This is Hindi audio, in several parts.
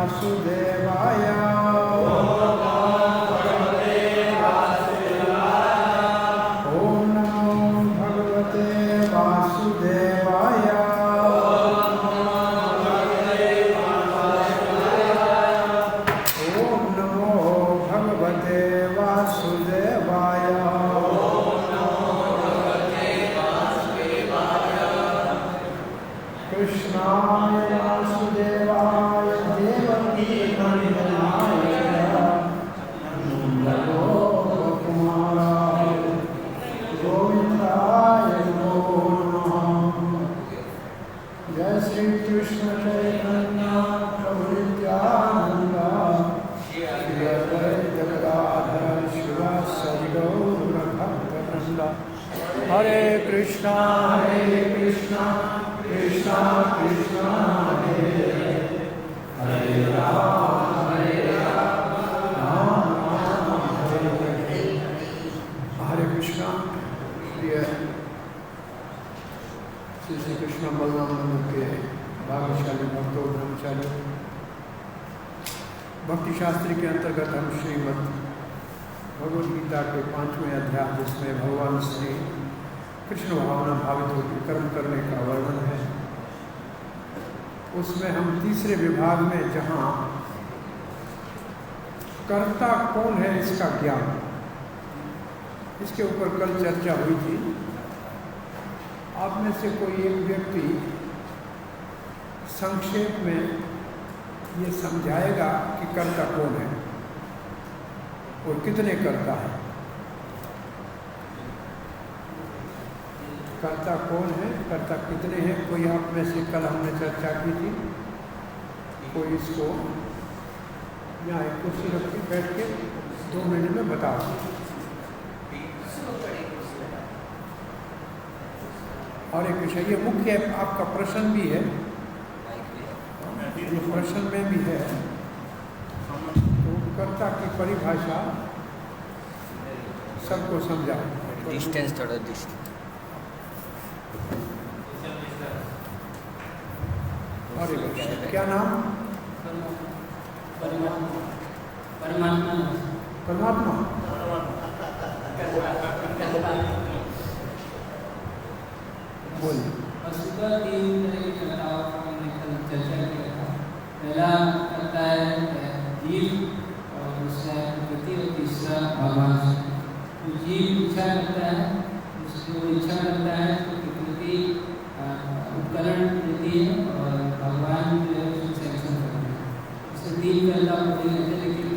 वासुदेवाय। ओम नमो भगवते वासुदेवाय। ओम नमो भगवते वासुदेवाय। कृष्णाय वासुदेवाय देवकी नंदनाय नंदो कुमाराय गोविंदाय नमो नमः। जय श्री कृष्ण चैतन्य प्रभु नित्यानंद श्री अद्वैत गदाधर शिवासादि गौर भक्तवृंद। हरे कृष्णा कृष्णा कृष्णा हरे हरे राम राम हरे हरे। हरे कृष्णा। प्रिय श्री कृष्ण बलराम के भाग्यशाली भक्तों ब्रह्मचारी, भक्ति शास्त्र के अंतर्गत हम श्रीमद् भगवद गीता के 5वें अध्याय, जिसमें भगवान श्री कृष्ण भावना भावित होकर कर्म करने का वर्णन है, उसमें हम तीसरे विभाग में, जहाँ कर्ता कौन है इसका ज्ञान, इसके ऊपर कल चर्चा हुई थी। आप में से कोई एक व्यक्ति संक्षेप में ये समझाएगा कि कर्ता कौन है और कितने कर्ता है। कर्ता कौन है, कर्ता कितने हैं? कोई आप में से, कल हमने चर्चा की थी, कोई इसको यहाँ एक कुर्सी रख के बैठ के 2 मिनट में बता दो। और एक विषय ये मुख्य आपका प्रश्न भी है, ये प्रश्न में भी है, तो कर्ता की परिभाषा सबको समझा। डिस्टेंस थोड़ा डिस्टेंस। और क्या नाम? परमात्मा। परमात्मा। बोलिए। वस्तुतः 3 तरह की कर्ताओं को हमने कल चर्चा किया था। पहला कर्ता है जीव, और दूसरा है प्रकृति, और तीसरा भगवान। तो जीव इच्छा करता है, उसको इच्छा करता है तो प्रकृति उपकरण देती है, और भगवान जो है उसको सैंक्शन करते हैं। इससे 3 कर्ता होते हैं। लेकिन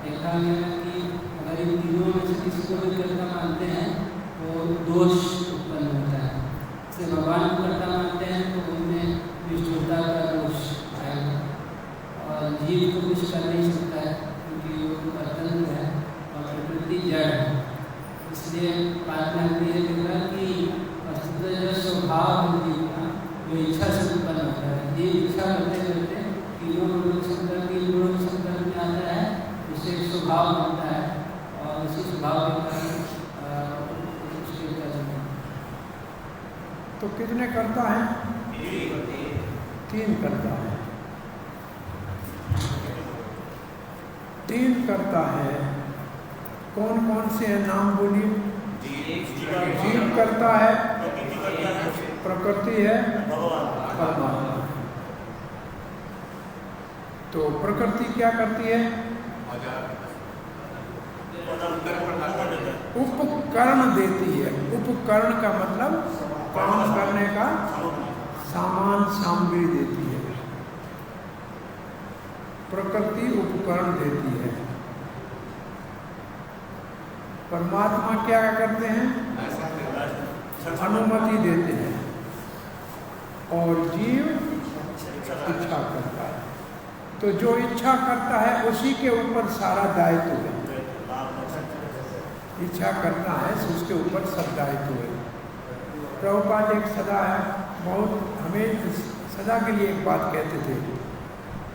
देखा गया कि अगर इन तीनों में से किसी को भी कर्ता मानते हैं तो दोष उत्पन्न होता है। जैसे भगवान को कर्ता मानते हैं तो उनमें निष्ठुरता का दोष आएगा, और जीव को कुछ कर नहीं सकता है क्योंकि वो परतंत्र है और प्रकृति जड़ है। इसलिए बाद में हमने ये देखा कि वस्तुतः जो स्वभाव है जीव का, वो इच्छा से उत्पन्न होता है। जीव इच्छा करते करते तीनों गुणों के संदर्भ में आता है, उससे एक स्वभाव बनता है, और उसी स्वभाव के कारण उसके कर्म। तो कितने कर्ता हैं? 3 कर्ता है। 3 कर्ता है। कौन कौन से हैं, नाम बोलिए। जीव करता है, प्रकृति है, परमात्मा। तो प्रकृति क्या करती है? उपकरण देती है। उपकरण का मतलब काम करने का सामान, सामग्री देती है। प्रकृति उपकरण देती है। परमात्मा क्या करते हैं? अनुमति देते हैं। और जीव इच्छा करता है। तो जो इच्छा करता है उसी के ऊपर सारा दायित्व है। इच्छा करता है तो उसके ऊपर सब दायित्व है। प्रभुपाद एक सदा है, बहुत हमें सदा के लिए एक बात कहते थे,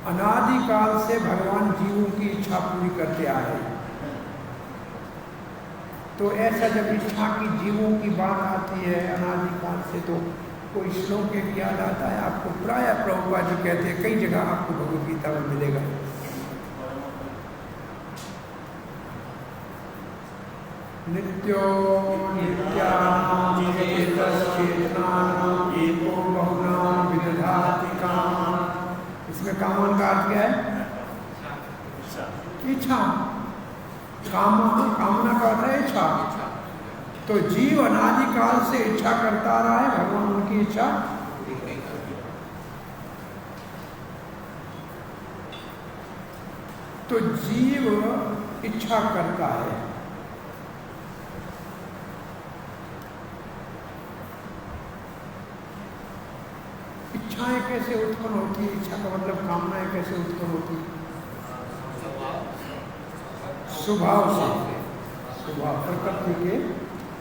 अनादिकाल से भगवान जीवों की इच्छा पूरी करते आए। तो ऐसा जब इच्छा की जीवों की बात आती है अनादिकाल से, तो कोई श्लोक एक याद आता है आपको? प्राय प्रभुपाद जी कहते हैं, कई जगह आपको भगवद गीता में मिलेगा। नित्यो नित्यानां चेतश्चेतनानां एको बहुनां विदधाति कामान्। इसमें कामन का अर्थ क्या है? इच्छा। कामना का अर्थ है इच्छा। तो जीव अनादिकाल से इच्छा करता रहा है, भगवान उनकी इच्छा तो जीव इच्छा करता है। इच्छाएं कैसे उत्पन्न होती है? इच्छा का मतलब कामनाएं कैसे उत्पन्न होती है? स्वभाव से। स्वभाव, प्रकृति के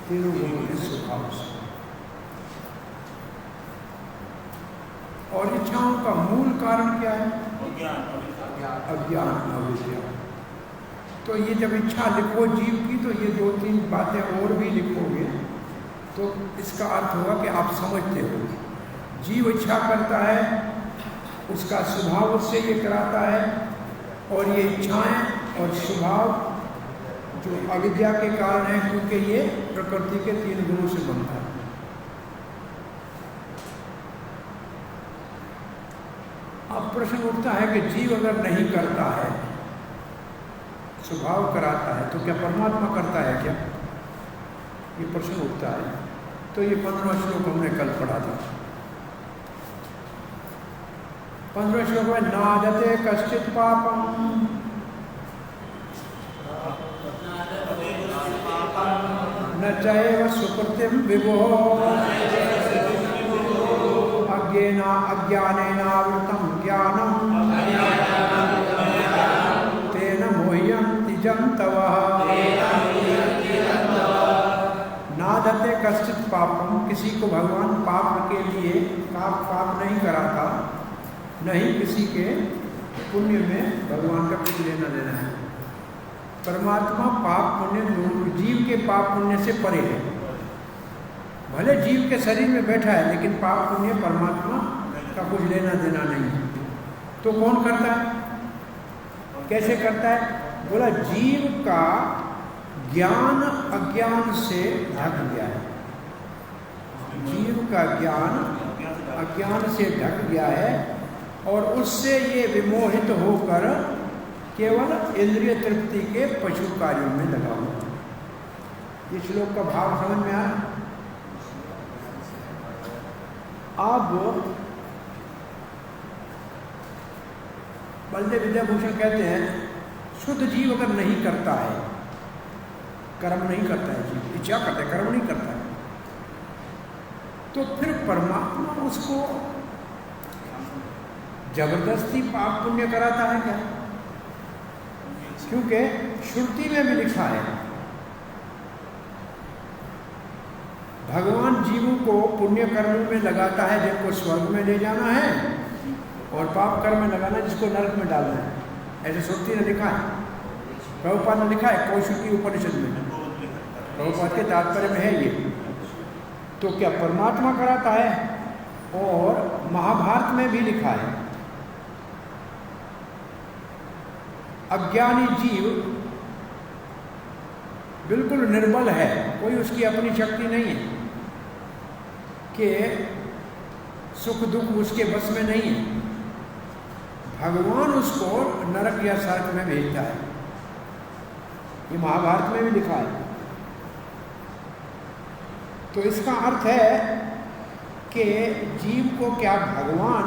तीनों गुणों के स्वभाव से। और इच्छाओं का मूल कारण क्या है? अज्ञान, अविद्या। तो ये जब इच्छा लिखो जीव की, तो ये 2-3 बातें और भी लिखोगे तो इसका अर्थ होगा कि आप समझते हो। जीव इच्छा करता है, उसका स्वभाव उससे ये कराता है, और ये इच्छाएं और स्वभाव जो अविद्या के कारण है, क्योंकि ये प्रकृति के 3 गुणों से बनता है। अब प्रश्न उठता है कि जीव अगर नहीं करता है, स्वभाव कराता है, तो क्या परमात्मा करता है क्या? ये प्रश्न उठता है। तो ये 15वां श्लोक हमने कल पढ़ा था। 15वें श्लोक में नादते कश्चित पापम न चैव सुकृतिम विभो अज्ञानेनावृतं ज्ञानम तेन मोह्यन्ति जन्तवः। नादते कश्चित पापम, किसी को भगवान पाप के लिए पाप नहीं कराता, नहीं किसी के पुण्य में भगवान का कुछ लेना देना है। परमात्मा पाप पुण्य, जीव के पाप पुण्य से परे है। भले जीव के शरीर में बैठा है, लेकिन पाप पुण्य परमात्मा का कुछ लेना देना नहीं है। तो कौन करता है, कैसे करता है? बोला जीव का ज्ञान अज्ञान से ढक गया है। जीव का ज्ञान अज्ञान से ढक गया है, और उससे ये विमोहित होकर केवल इंद्रिय तृप्ति के पशु कार्यों में लगा हुआ। इस श्लोक का भाव समझ में आया? अब बलदेव विद्याभूषण कहते हैं, शुद्ध जीव अगर नहीं करता है, कर्म नहीं करता है, जीव इच्छा करता है, कर्म नहीं करता है, तो फिर परमात्मा उसको जबरदस्ती पाप पुण्य कराता है क्या? क्योंकि श्रुति में भी लिखा है, भगवान जीवों को पुण्य कर्मों में लगाता है जिनको स्वर्ग में ले जाना है, और पाप कर्म में लगाना जिसको नरक में डालना है। ऐसे श्रुति ने लिखा है, प्रभुपाद ने लिखा है कौशिकी उपनिषद में। प्रभुपाद के तात्पर्य में है ये। तो क्या परमात्मा कराता है? और महाभारत में भी लिखा है, अज्ञानी जीव बिल्कुल निर्बल है, कोई उसकी अपनी शक्ति नहीं है कि सुख दुख उसके बस में नहीं है। भगवान उसको नरक या स्वर्ग में भेजता है। ये महाभारत में भी लिखा है। तो इसका अर्थ है कि जीव को क्या भगवान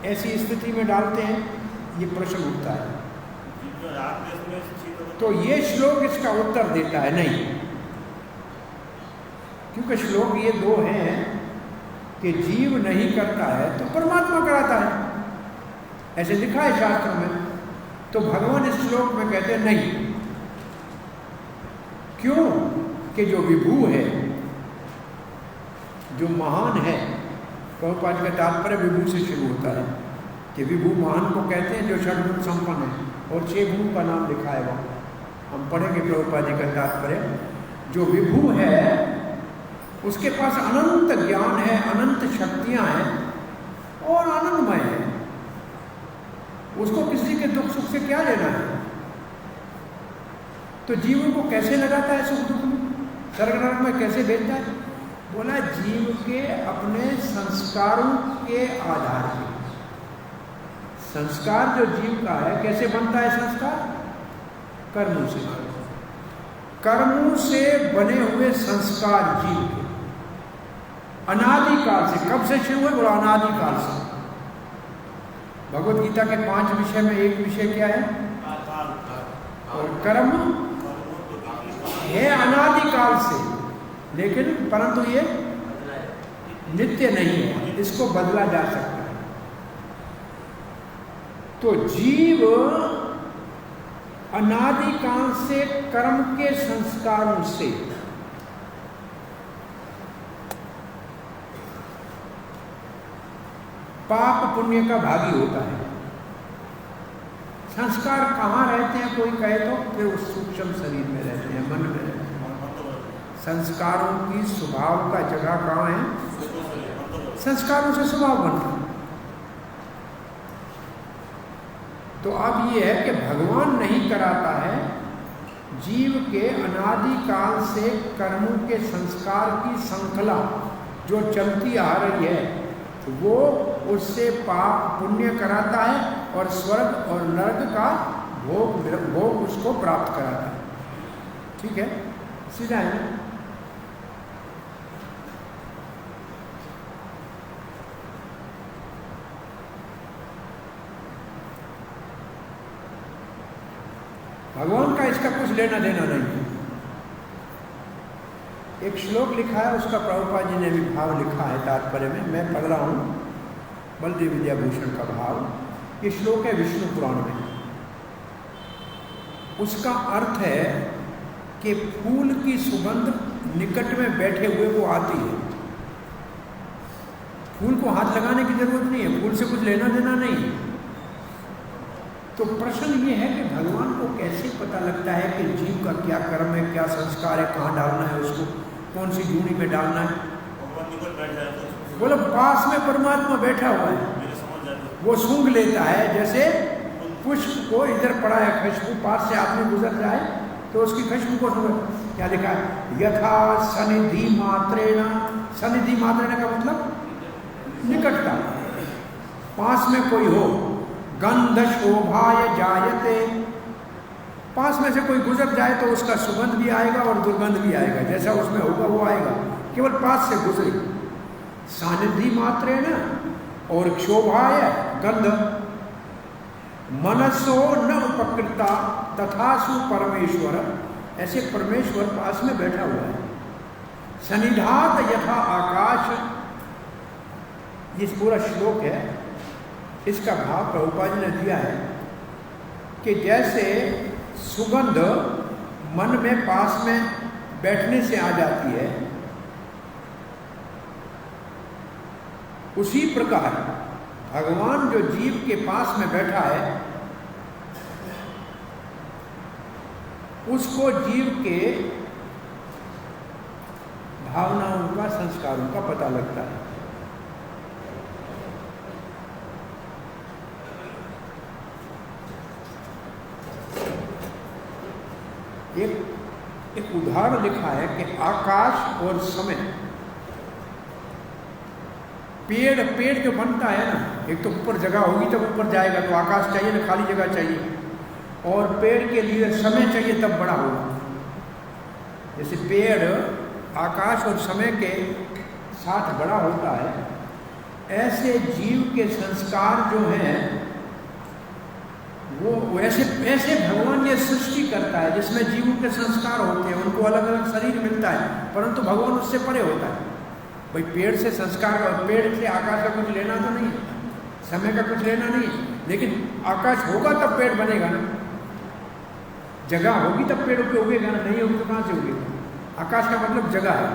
ऐसी स्थिति में डालते हैं? ये प्रश्न उठता है। तो ये श्लोक इसका उत्तर देता है नहीं, क्योंकि श्लोक ये 2 हैं कि जीव नहीं करता है तो परमात्मा कराता है, ऐसे लिखा है शास्त्र में। तो भगवान इस श्लोक में कहते हैं नहीं, क्यों? कि जो विभू है, जो महान है, प्रभुपाद का तात्पर्य विभू से शुरू होता है कि विभू महान को कहते हैं जो षड्गुण संपन्न है, और 6 गुण का नाम लिखा है वहाँ। हम पढ़ेंगे प्रभुपाद जी का तात्पर्य। जो विभू है उसके पास अनंत ज्ञान है, अनंत शक्तियां हैं और आनंदमय है। उसको किसी के दुख सुख से क्या लेना है? तो जीव को कैसे लगाता है सुख दुख में, स्वर्ग नरक में कैसे भेजता है? बोला जीव के अपने संस्कारों के आधार पर। संस्कार जो जीव का है, कैसे बनता है संस्कार? कर्मों से। कर्मों से बने हुए संस्कार जीव के अनादिकाल से, कब से शुरू हुए? बोला अनादिकाल से। भगवत गीता के 5 विषय में एक विषय क्या है? और कर्म है अनादिकाल से, लेकिन परंतु ये नित्य नहीं है, इसको बदला जा सकता है। तो जीव अनादिकाल से कर्म के संस्कारों से पाप पुण्य का भागी होता है। संस्कार कहाँ रहते हैं? कोई कहे तो फिर उस सूक्ष्म शरीर में रहते हैं, मन में रहते हैं। संस्कारों की स्वभाव का जगह कहाँ है? संस्कारों से स्वभाव बनता है। तो अब ये है कि भगवान नहीं कराता है, जीव के अनादिकाल से कर्मों के संस्कार की श्रृंखला जो चलती आ रही है, वो उससे पाप पुण्य कराता है और स्वर्ग और नरक का भोग उसको प्राप्त कराता है। ठीक है, सीधा है। भगवान का इसका कुछ लेना देना नहीं है। एक श्लोक लिखा है, उसका प्रभुपाद जी ने भी भाव लिखा है तात्पर्य में, मैं पढ़ रहा हूँ, बलदेव विद्याभूषण का भाव। ये श्लोक है विष्णु पुराण में। उसका अर्थ है कि फूल की सुगंध निकट में बैठे हुए को आती है। फूल को हाथ लगाने की जरूरत नहीं है, फूल से कुछ लेना देना नहीं है। तो प्रश्न ये है कि भगवान को कैसे पता लगता है कि जीव का क्या कर्म है, क्या संस्कार है, कहाँ डालना है उसको, कौन सी जूनी में डालना है? बोलो पास में परमात्मा बैठा हुआ है, वो सूंघ लेता है। जैसे पुष्प को इधर पड़ा है खुशबू, पास से आदमी गुजर जाए तो उसकी खुशबू को सूंघ। क्या लिखा है? यथा सनिधि मात्रेण। सनिधि मात्रेण का मतलब निकटता, पास में कोई हो। गंध शोभाय जायते, पास में से कोई गुजर जाए तो उसका सुगंध भी आएगा और दुर्गंध भी आएगा, जैसा उसमें होगा वो आएगा, केवल पास से गुजरे। सानिधि मात्रेण और क्षोभाय गंध। मनसो न उपकृता तथासु परमेश्वर, ऐसे परमेश्वर पास में बैठा हुआ है। सनिधात यथा आकाश, ये पूरा श्लोक है। इसका भाव प्रभुपाद जी ने दिया है कि जैसे सुगंध मन में पास में बैठने से आ जाती है, उसी प्रकार भगवान जो जीव के पास में बैठा है, उसको जीव के भावनाओं का, संस्कारों का पता लगता है। एक उदाहरण लिखा है कि आकाश और समय। पेड़ जो बनता है ना, एक तो ऊपर जगह होगी तब ऊपर जाएगा, तो आकाश चाहिए ना, खाली जगह चाहिए, और पेड़ के लिए समय चाहिए तब बड़ा होगा। जैसे पेड़ आकाश और समय के साथ बड़ा होता है, ऐसे जीव के संस्कार जो हैं वो वैसे भगवान ये सृष्टि करता है जिसमें जीवों के संस्कार होते हैं, उनको अलग अलग शरीर मिलता है, परंतु भगवान उससे परे होता है। भाई पेड़ से संस्कार, पेड़ से आकाश का कुछ लेना तो नहीं, समय का कुछ लेना नहीं, लेकिन आकाश होगा तब पेड़ बनेगा ना, जगह होगी तब पेड़ पे उगेगा ना, नहीं होगी तो कहाँ से उगेगा? आकाश का मतलब जगह है।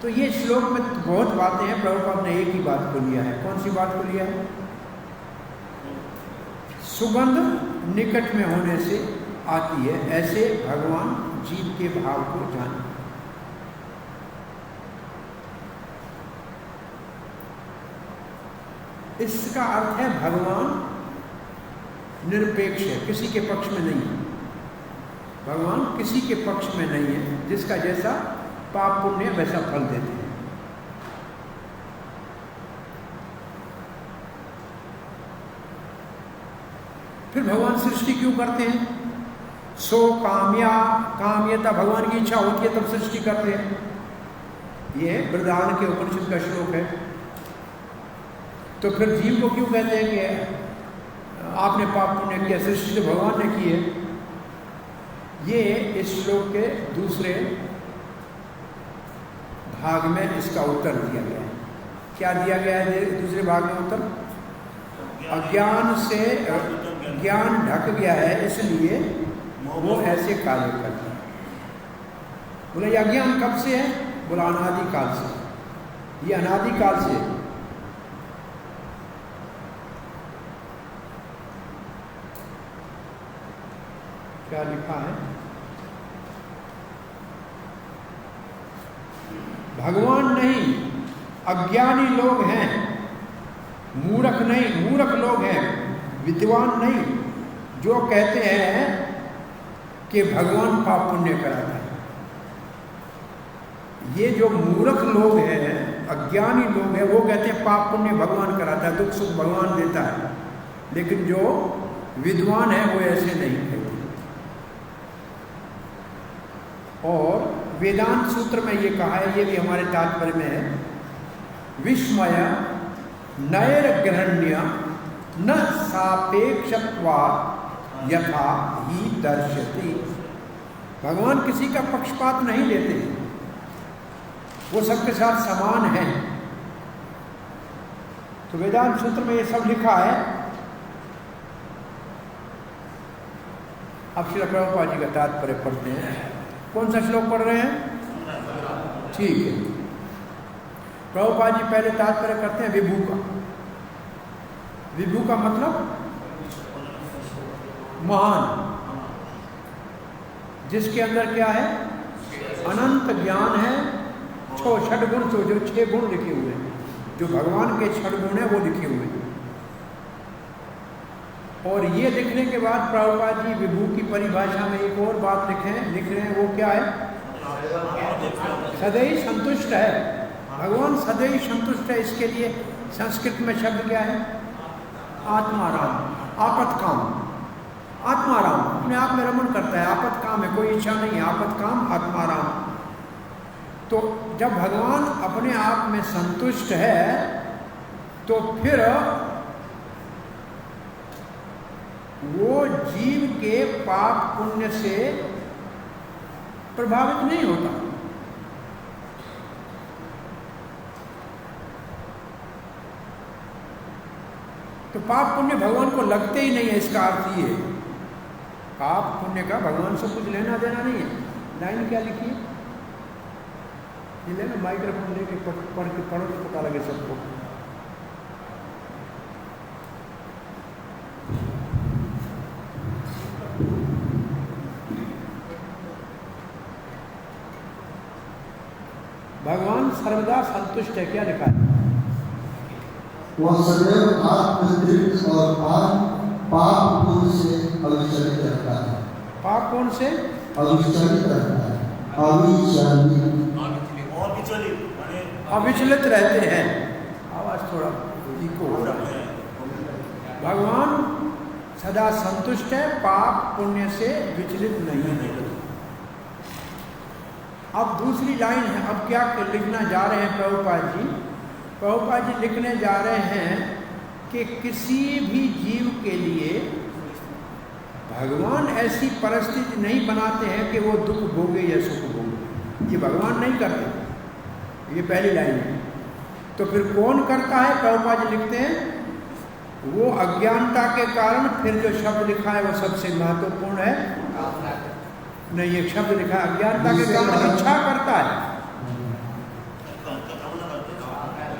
तो ये श्लोक में बहुत बातें हैं, प्रभुपाद ने एक ही बात को लिया है। कौन सी बात को लिया है? सुगंध निकट में होने से आती है, ऐसे भगवान जीव के भाव को जाने। इसका अर्थ है भगवान निरपेक्ष है, किसी के पक्ष में नहीं है। भगवान किसी के पक्ष में नहीं है, जिसका जैसा पाप पुण्य वैसा फल देते हैं। फिर भगवान सृष्टि क्यों करते हैं? सो काम्यता, भगवान की इच्छा होती है तब सृष्टि करते हैं। यह बृहदारण्य के उपनिषद का श्लोक है। तो फिर जीव को क्यों कहते हैं कि आपने पाप पुण्य किया? सृष्टि तो भगवान ने की है। ये इस श्लोक के दूसरे भाग में इसका उत्तर दिया गया है। क्या दिया गया है दूसरे भाग में उत्तर? अज्ञान से ज्ञान ढक गया है, इसलिए वो ऐसे कार्य करता है। बोला ये अज्ञान कब से है? बोला अनादिकाल से। ये अनादिकाल से। क्या लिखा है? भगवान नहीं, अज्ञानी लोग हैं, मूर्ख नहीं, मूर्ख लोग हैं, विद्वान नहीं, जो कहते हैं कि भगवान पाप पुण्य कराता है। ये जो मूर्ख लोग हैं, अज्ञानी लोग हैं, वो कहते हैं पाप पुण्य भगवान कराता है, दुख सुख भगवान देता है। लेकिन जो विद्वान है वो ऐसे नहीं कहते। और वेदांत सूत्र में ये कहा है, ये भी हमारे तात्पर्य में है, विस्मय नैर्ग्रहण्य न सापेक्षत्वा यथा ही दर्शति। भगवान किसी का पक्षपात नहीं लेते, वो सबके साथ समान है। तो वेदांत सूत्र में ये सब लिखा है। अब श्री प्रभुपाद जी का तात्पर्य पढ़ते हैं। कौन सा श्लोक पढ़ रहे हैं? ठीक है। प्रभुपाद जी पहले तात्पर्य करते हैं विभू का। विभू का मतलब महान, जिसके अंदर क्या है? अनंत ज्ञान है। छठ गुण, तो जो 6 गुण लिखे हुए हैं, जो भगवान के 6 गुण है वो लिखे हुए हैं। और ये लिखने के बाद प्रभुपाद जी विभू की परिभाषा में एक और बात लिख रहे हैं। वो क्या है? सदैव संतुष्ट है। भगवान सदैव संतुष्ट है। इसके लिए संस्कृत में शब्द क्या है? आत्माराम, आपत्काम। आत्माराम अपने आप में रमण करता है, आपत्काम है, कोई इच्छा नहीं है, आपत्काम आत्माराम। तो जब भगवान अपने आप में संतुष्ट है तो फिर वो जीव के पाप पुण्य से प्रभावित नहीं होता। तो पाप पुण्य भगवान को लगते ही नहीं है। इसका अर्थ ये है, पाप पुण्य का भगवान से कुछ लेना देना नहीं है। लाइन क्या लिखी है? ये लेना, माइक्रोफोन लेके पढ़ के पढ़ो तो पता लगे सबको। भगवान सर्वदा संतुष्ट है। क्या लिखा है? वह सदैव आत्मतृप्त और पाप गुण से अविचलित रहता है। पाप गुण से अविचलित रहता है। अविचलित रहते हैं। आवाज थोड़ा इको हो रहा है। भगवान सदा संतुष्ट है, पाप पुण्य से विचलित नहीं है। अब दूसरी लाइन है। अब क्या लिखना जा रहे हैं प्रभुपाद जी? प्रभुपाद जी लिखने जा रहे हैं कि किसी भी जीव के लिए भगवान ऐसी परिस्थिति नहीं बनाते हैं कि वो दुख भोगे या सुख भोगे। ये भगवान नहीं करते। ये पहली लाइन है। तो फिर कौन करता है? प्रभुपाद जी लिखते हैं वो अज्ञानता के कारण। फिर जो शब्द लिखा है वो सबसे महत्वपूर्ण है। नहीं, एक शब्द लिखा है अज्ञानता के कारण इच्छा करता है,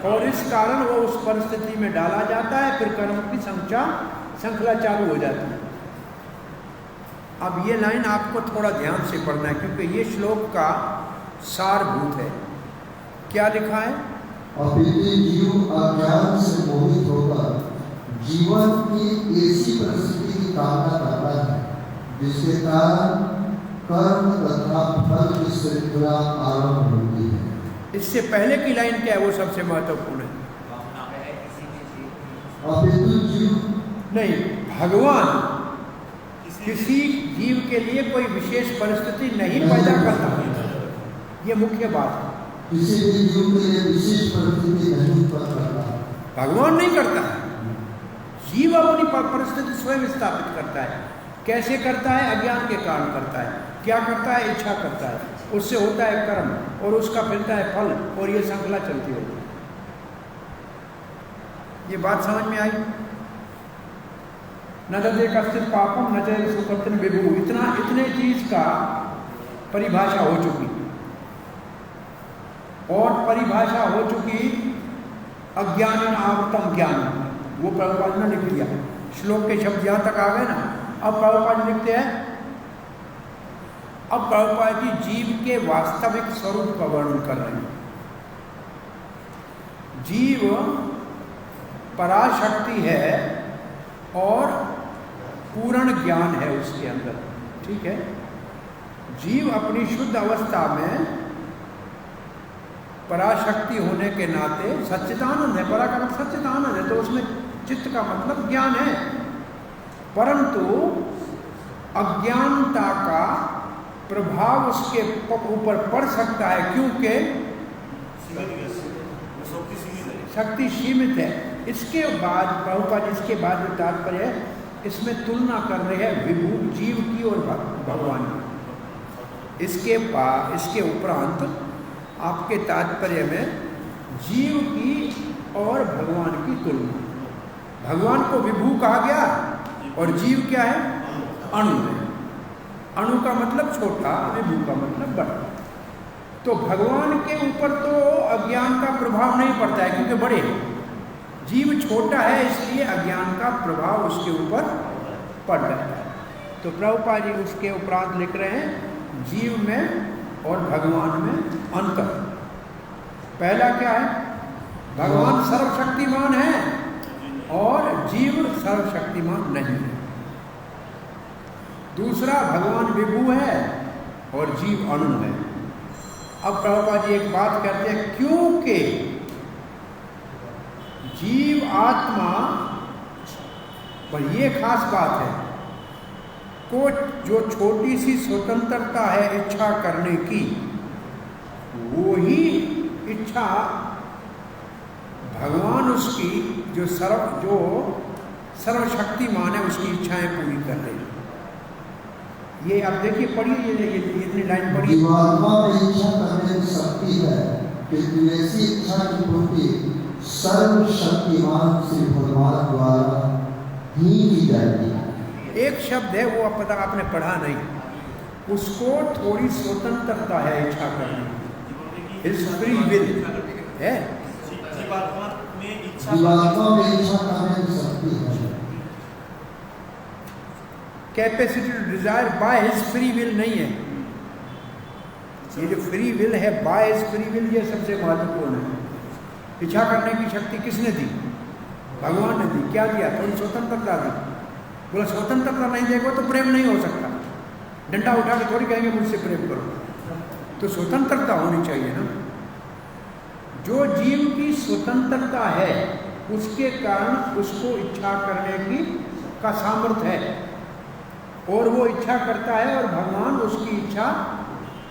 और इस कारण वो उस परिस्थिति में डाला जाता है। फिर कर्म की श्रृंखला चालू हो जाती है। अब ये लाइन आपको थोड़ा ध्यान से पढ़ना है, क्योंकि ये श्लोक का सारभूत है। क्या लिखा है? अपितु जीव अज्ञान से मोहित होकर जिसके कारण कर्म तथा फल की श्रृंखला आरंभ होती है। इससे पहले की लाइन क्या है, वो सबसे महत्वपूर्ण है। अपितु जीव नहीं, भगवान किसी जीव के लिए कोई विशेष परिस्थिति नहीं पैदा करता, ये मुख्य बात है। किसी भी जीव के लिए विशेष परिस्थिति नहीं उत्पन्न करता, भगवान नहीं करता है, जीव अपनी परिस्थिति स्वयं स्थापित करता है। कैसे करता है? अज्ञान के कारण करता है। क्या करता है? इच्छा करता है, उससे होता है कर्म और उसका मिलता है फल, और ये श्रृंखला चलती रहती है। ये बात समझ में आई? न दे कश्चित पापम न जय सुकृतिन विभु, इतने चीज का परिभाषा हो चुकी, और परिभाषा हो चुकी अज्ञान आवृतम ज्ञान, वो प्रभुपाद ने लिख दिया। श्लोक के शब्द यहां तक आ गए ना। अब प्रभुपाद लिखते हैं, अब प्रभुपाद जी जीव के वास्तविक स्वरूप का वर्णन कर रहे हैं। जीव पराशक्ति है और पूर्ण ज्ञान है उसके अंदर, ठीक है। जीव अपनी शुद्ध अवस्था में पराशक्ति होने के नाते सच्चिदानंद है। परा का मतलब सच्चिदानंद है, तो उसमें चित्त का मतलब ज्ञान है, परंतु अज्ञानता का प्रभाव उसके ऊपर पड़ सकता है, क्योंकि शक्ति सीमित है। इसके बाद प्रभुपाद इसके बाद जो तात्पर्य है, इसमें तुलना कर रहे हैं विभू जीव की और भगवान की। इसके उपरांत आपके तात्पर्य में जीव की और भगवान की तुलना। भगवान को विभू कहा गया और जीव क्या है? अणु है। अणु का मतलब छोटा, विभू का मतलब बड़ा। तो भगवान के ऊपर तो अज्ञान का प्रभाव नहीं पड़ता है, क्योंकि बड़े हैं। जीव छोटा है, इसलिए अज्ञान का प्रभाव उसके ऊपर पड़ जाता है। तो प्रभुपाद जी उसके उपरांत लिख रहे हैं जीव में और भगवान में अंतर। पहला क्या है? भगवान सर्वशक्तिमान है और जीव सर्वशक्तिमान नहीं है। दूसरा, भगवान विभू है और जीव अणु है। अब प्रभुपाद जी एक बात कहते हैं, क्योंकि जीव आत्मा पर ये खास बात है को जो छोटी सी स्वतंत्रता है इच्छा करने की, वो ही इच्छा भगवान उसकी जो सर्वशक्तिमान है उसकी इच्छाएं पूरी कर रहे हैं। ये आप देखिए, पढ़िए ये इतनी लाइन पढ़िए। जीवात्मा में इच्छा करने की शक्ति है, किंतु ऐसी इच्छा की पूर्ति सर्वशक्तिमान श्री भगवान द्वारा ही की जाती है। एक शब्द है वो पता आपने पढ़ा नहीं, उसको थोड़ी स्वतंत्रता है इच्छा करने की, हिज फ्री विल है। जीवात्मा में इच्छा करने की शक्ति है, capacity to desire by his free will नहीं है। ये जो फ्री विल है, बाय हिज फ्री विल, ये सबसे महत्वपूर्ण है। इच्छा करने की शक्ति किसने दी? भगवान ने दी। क्या दिया? थोड़ी स्वतंत्रता दी। बोला स्वतंत्रता नहीं देगा तो प्रेम नहीं हो सकता। डंडा उठा के थोड़ी कहेंगे मुझसे प्रेम करो, तो स्वतंत्रता होनी चाहिए ना। जो जीव की स्वतंत्रता है उसके कारण उसको इच्छा करने की का सामर्थ्य है, और वो इच्छा करता है और भगवान उसकी इच्छा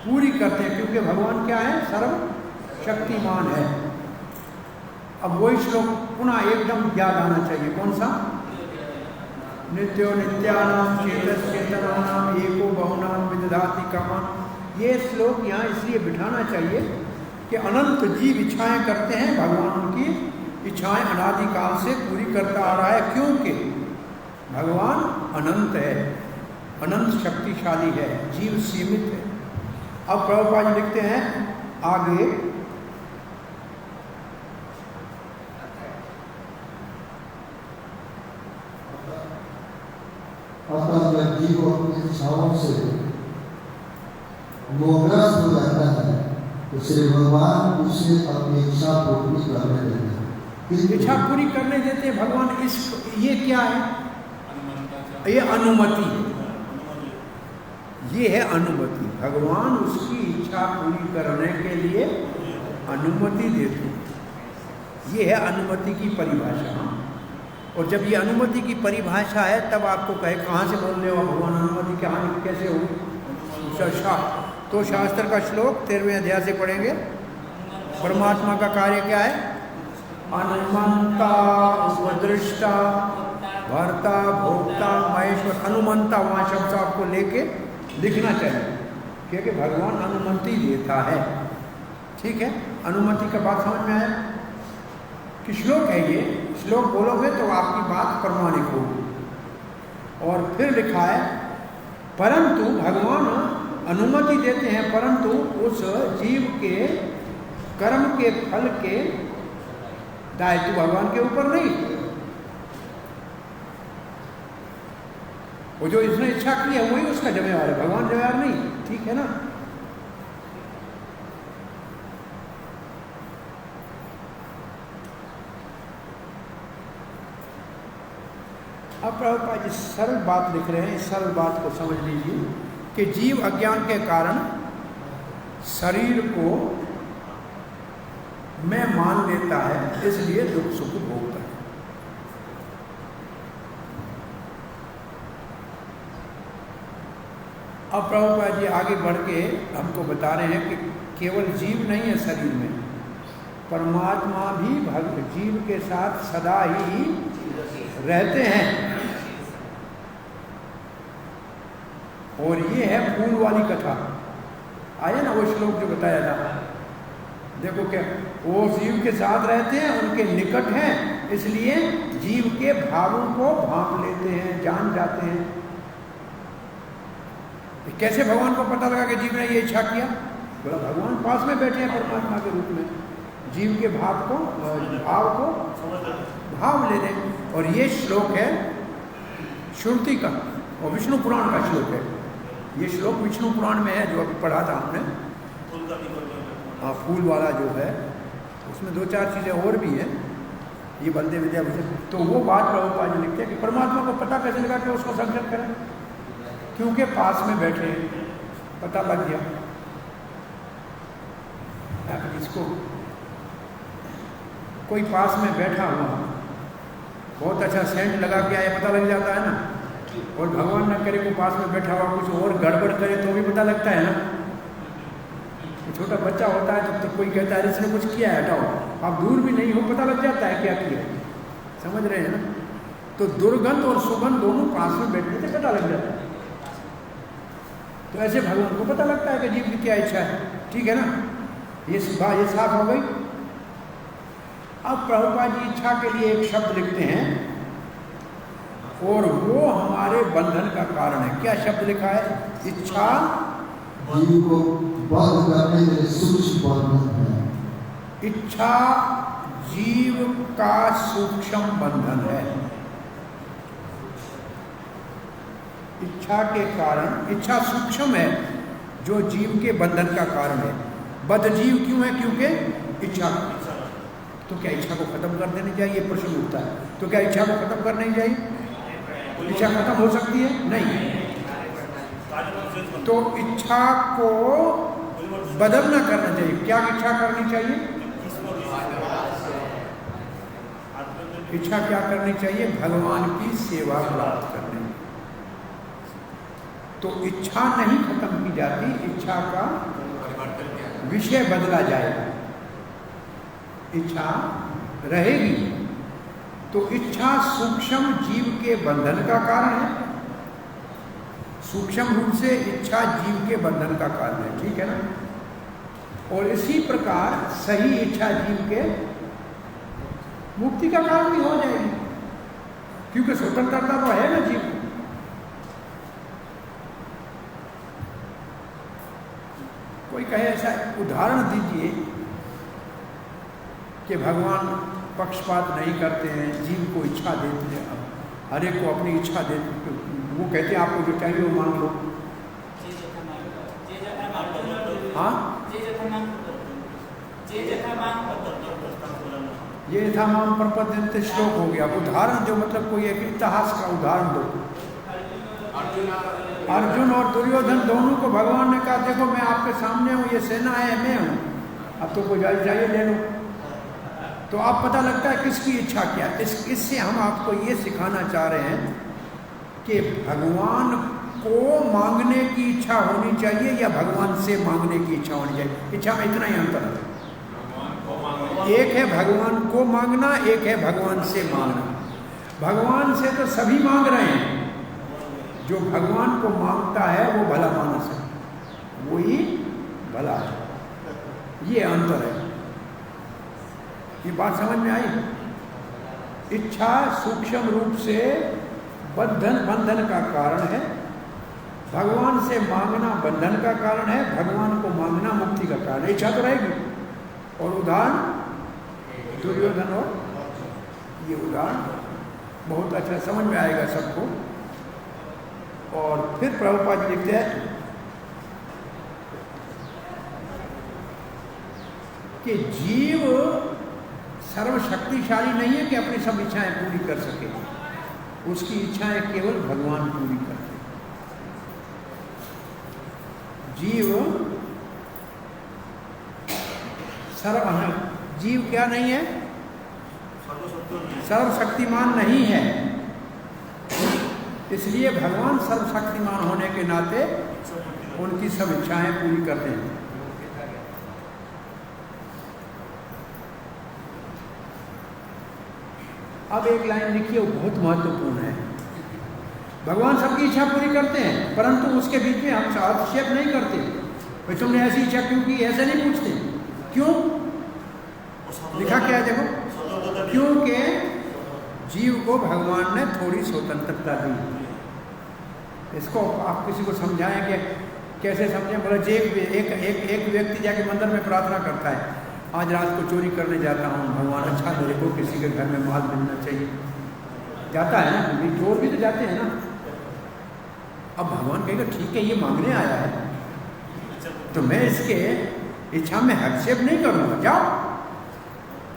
पूरी करते हैं, क्योंकि भगवान क्या है? सर्वशक्तिमान है। अब वही श्लोक पुनः एकदम याद आना चाहिए। कौन सा? नित्यो नित्यानाम चेतस चेतनानाम एको बहुनाम विदधाति कामान। ये श्लोक यहाँ इसलिए बिठाना चाहिए कि अनंत जीव इच्छाएं करते हैं, भगवान उनकी इच्छाएं अनादिकाल से पूरी करता आ रहा है, क्योंकि भगवान अनंत है, अनंत शक्तिशाली है, जीव सीमित है। अब प्रभुपाद लिखते हैं आगे, अतः जब जीव अपनी इच्छाओं से मोहग्रस्त हो जाता है तो श्री भगवान उसे अपनी इच्छा पूरी करने देते हैं। इच्छा पूरी करने देते हैं भगवान। इस ये क्या है? ये अनुमति। ये है अनुमति। भगवान उसकी इच्छा पूरी करने के लिए अनुमति देते हैं। ये है अनुमति की परिभाषा। और जब ये अनुमति की परिभाषा है तब आपको कहे कहाँ से बोल रहे हो भगवान, अनुमति कहाँ कैसे हो? तो शास्त्र का श्लोक 13वें अध्याय से पढ़ेंगे। परमात्मा का कार्य क्या है? अनुमंता, उपदृष्टा, भर्ता, भोक्ता, महेश्वर। अनुमंता वहाँ शब्द आपको लेके लिखना चाहिए, क्योंकि भगवान अनुमति देता है। ठीक है, अनुमति का बात समझ में आया कि श्लोक है ये, श्लोक बोलोगे तो आपकी बात प्रमाणिक होगी। और फिर लिखा है परंतु भगवान अनुमति देते हैं, परंतु उस जीव के कर्म के फल के दायित्व भगवान के ऊपर नहीं। वो जो इसने इच्छा की है वही उसका जिम्मेवार है, भगवान जिम्मेवार नहीं। ठीक है ना? अब प्रभुपाद जी सरल बात लिख रहे हैं। इस सरल बात को समझ लीजिए कि जीव अज्ञान के कारण शरीर को मैं मान लेता है, इसलिए दुख सुख भोगता है। अब प्रभुपाद जी आगे बढ़ के हमको बता रहे हैं कि केवल जीव नहीं है शरीर में, परमात्मा भी जीव के साथ सदा ही रहते हैं। और ये है फूल वाली कथा। आया ना वो श्लोक जो बताया था, देखो क्या वो जीव के साथ रहते हैं, उनके निकट हैं, इसलिए जीव के भावों को भांप लेते हैं, जान जाते हैं। कैसे भगवान को पता लगा कि जीव ने ये इच्छा किया? बोला भगवान पास में बैठे हैं परमात्मा के रूप में, जीव के भाव को भाव ले लें। और ये श्लोक है श्रुति का और विष्णु पुराण का श्लोक है। ये श्लोक विष्णु पुराण में है जो अभी पढ़ा था हमने। हाँ, फूल वाला जो है उसमें 2-4 चीज़ें और भी हैं, ये बंदे विद्या भूषण। तो वो बात प्रभुपाद जी लिखते हैं कि परमात्मा को पता कैसे लगा कि उसको संकट करें? क्योंकि पास में बैठे हैं, पता लग गया। इसको कोई पास में बैठा हुआ बहुत अच्छा सेंट लगा के आया, पता लग जाता है ना। और भगवान न करे को पास में बैठा हुआ कुछ और गड़बड़ करे तो भी पता लगता है ना। छोटा बच्चा होता है तो कोई कहता है इसने कुछ किया है, हटाओ। आप दूर भी नहीं हो, पता लग जाता है क्या किया। समझ रहे हैं ना? तो दुर्गंध और सुगंध दोनों पास में बैठने से पता लग जाता है। तो ऐसे भगवान को पता लगता है कि जीव की क्या इच्छा है। ठीक है ना? ये साफ हो गई। अब प्रभुपाद जी इच्छा के लिए एक शब्द लिखते हैं और वो हमारे बंधन का कारण है। क्या शब्द लिखा है? इच्छा जीव को बंध करने के सूक्ष्म बंधन है। इच्छा जीव का सूक्ष्म बंधन है। इच्छा के कारण, इच्छा सूक्ष्म है जो जीव के बंधन का कारण है। बद्ध जीव क्यों है? क्योंकि इच्छा। तो क्या इच्छा को खत्म कर देनी चाहिए? प्रश्न उठता है। तो क्या इच्छा को खत्म करना ही चाहिए? इच्छा खत्म हो सकती है? नहीं। तो इच्छा को बदलना करना चाहिए। क्या इच्छा करनी चाहिए? इच्छा क्या करनी चाहिए? भगवान की सेवा प्राप्त करनी। तो इच्छा नहीं खत्म की जाती, इच्छा का विषय बदला जाएगा। इच्छा रहेगी। तो इच्छा सूक्ष्म जीव के बंधन का कारण है। सूक्ष्म रूप से इच्छा जीव के बंधन का कारण है। ठीक है ना? और इसी प्रकार सही इच्छा जीव के मुक्ति का कारण भी हो जाएगी, क्योंकि स्वतंत्रता तो है ना जीव को। कोई कहे ऐसा उदाहरण दीजिए कि भगवान पक्षपात नहीं करते हैं, जीव को इच्छा देते हैं, हर एक को अपनी इच्छा देते। वो कहते हैं आपको जो चाहिए वो मांग लो। हाँ, ये यथामाम प्रपद्यन्ते श्लोक हो गया। उदाहरण जो मतलब कोई एक इतिहास का उदाहरण दो। अर्जुन और दुर्योधन दोनों को भगवान ने कहा देखो मैं आपके सामने हूँ, ये सेना है, मैं हूँ, अब तो कोई जल चाहिए ले लो। तो आप पता लगता है किसकी इच्छा क्या है। इससे हम आपको ये सिखाना चाह रहे हैं कि भगवान को मांगने की इच्छा होनी चाहिए या भगवान से मांगने की इच्छा होनी चाहिए। इच्छा में इतना ही अंतर है, एक है भगवान को मांगना, एक है भगवान से मांगना। भगवान से तो सभी मांग रहे हैं, जो भगवान को मांगता है वो भला मानस है, वही भला है। ये अंतर है। ये बात समझ में आई? इच्छा सूक्ष्म रूप से बंधन का कारण है, भगवान से मांगना बंधन का कारण है, भगवान को मांगना मुक्ति का कारण है। इच्छा तो रहेगी। और उदाहरण दुर्योधन और ये उदाहरण बहुत अच्छा समझ में आएगा सबको। और फिर प्रभुपाद जी लिखते हैं कि जीव सर्वशक्तिशाली नहीं है कि अपनी सब इच्छाएं पूरी कर सके, उसकी इच्छाएं केवल भगवान पूरी करते। जीव जीव क्या नहीं है? सर्वशक्तिमान नहीं है। इसलिए भगवान सर्वशक्तिमान होने के नाते उनकी सब इच्छाएं पूरी करते हैं। अब एक लाइन लिखिए, वो बहुत महत्वपूर्ण है। भगवान सबकी इच्छा पूरी करते हैं, परंतु उसके बीच में हम हस्तक्षेप नहीं करते। भाई तुमने ऐसी इच्छा क्यों की, ऐसे नहीं पूछते। क्यों? लिखा क्या है देखो, क्योंकि जीव को भगवान ने थोड़ी स्वतंत्रता दी। इसको आप किसी को समझाएं कि कैसे समझें? बोला जी एक व्यक्ति जाके मंदिर में प्रार्थना करता है, आज रात को चोरी करने जाता हूँ, भगवान अच्छा मेरे को किसी के घर में माल मिलना चाहिए। जाता है ना, चोर भी तो जाते हैं ना। अब भगवान कहेगा ठीक है ये मांगने आया है तो मैं इसके इच्छा में हस्तक्षेप नहीं करूँगा, जाओ।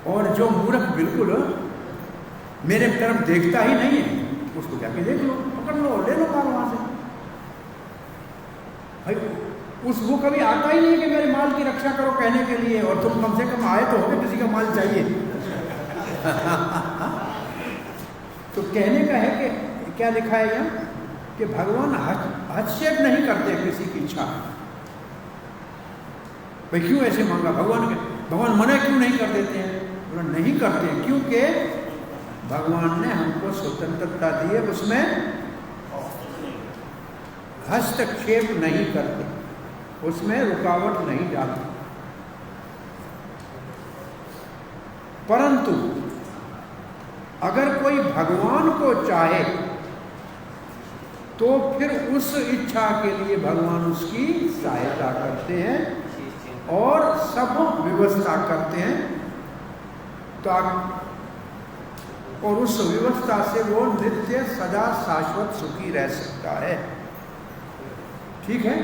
और जो मूर्ख बिल्कुल मेरे तरफ देखता ही नहीं है, उसको जाके देख लो, पकड़ लो, ले लो माल वहाँ से। भाई वो कभी आता ही नहीं है कि मेरे माल की रक्षा करो कहने के लिए, और तुम कम से कम आए तो हो किसी का माल चाहिए। तो कहने का है कि क्या लिखा है यहाँ कि भगवान हस्तक्षेप नहीं करते किसी की इच्छा। भाई क्यों ऐसे मांगा? भगवान मना क्यों नहीं कर देते हैं? बोला नहीं करते हैं क्योंकि भगवान ने हमको स्वतंत्रता दी है, उसमें हस्तक्षेप नहीं करते, उसमें रुकावट नहीं डालते। परंतु अगर कोई भगवान को चाहे तो फिर उस इच्छा के लिए भगवान उसकी सहायता करते हैं और सब व्यवस्था करते हैं। तो और उस व्यवस्था से वो नित्य सदा शाश्वत सुखी रह सकता है। ठीक है?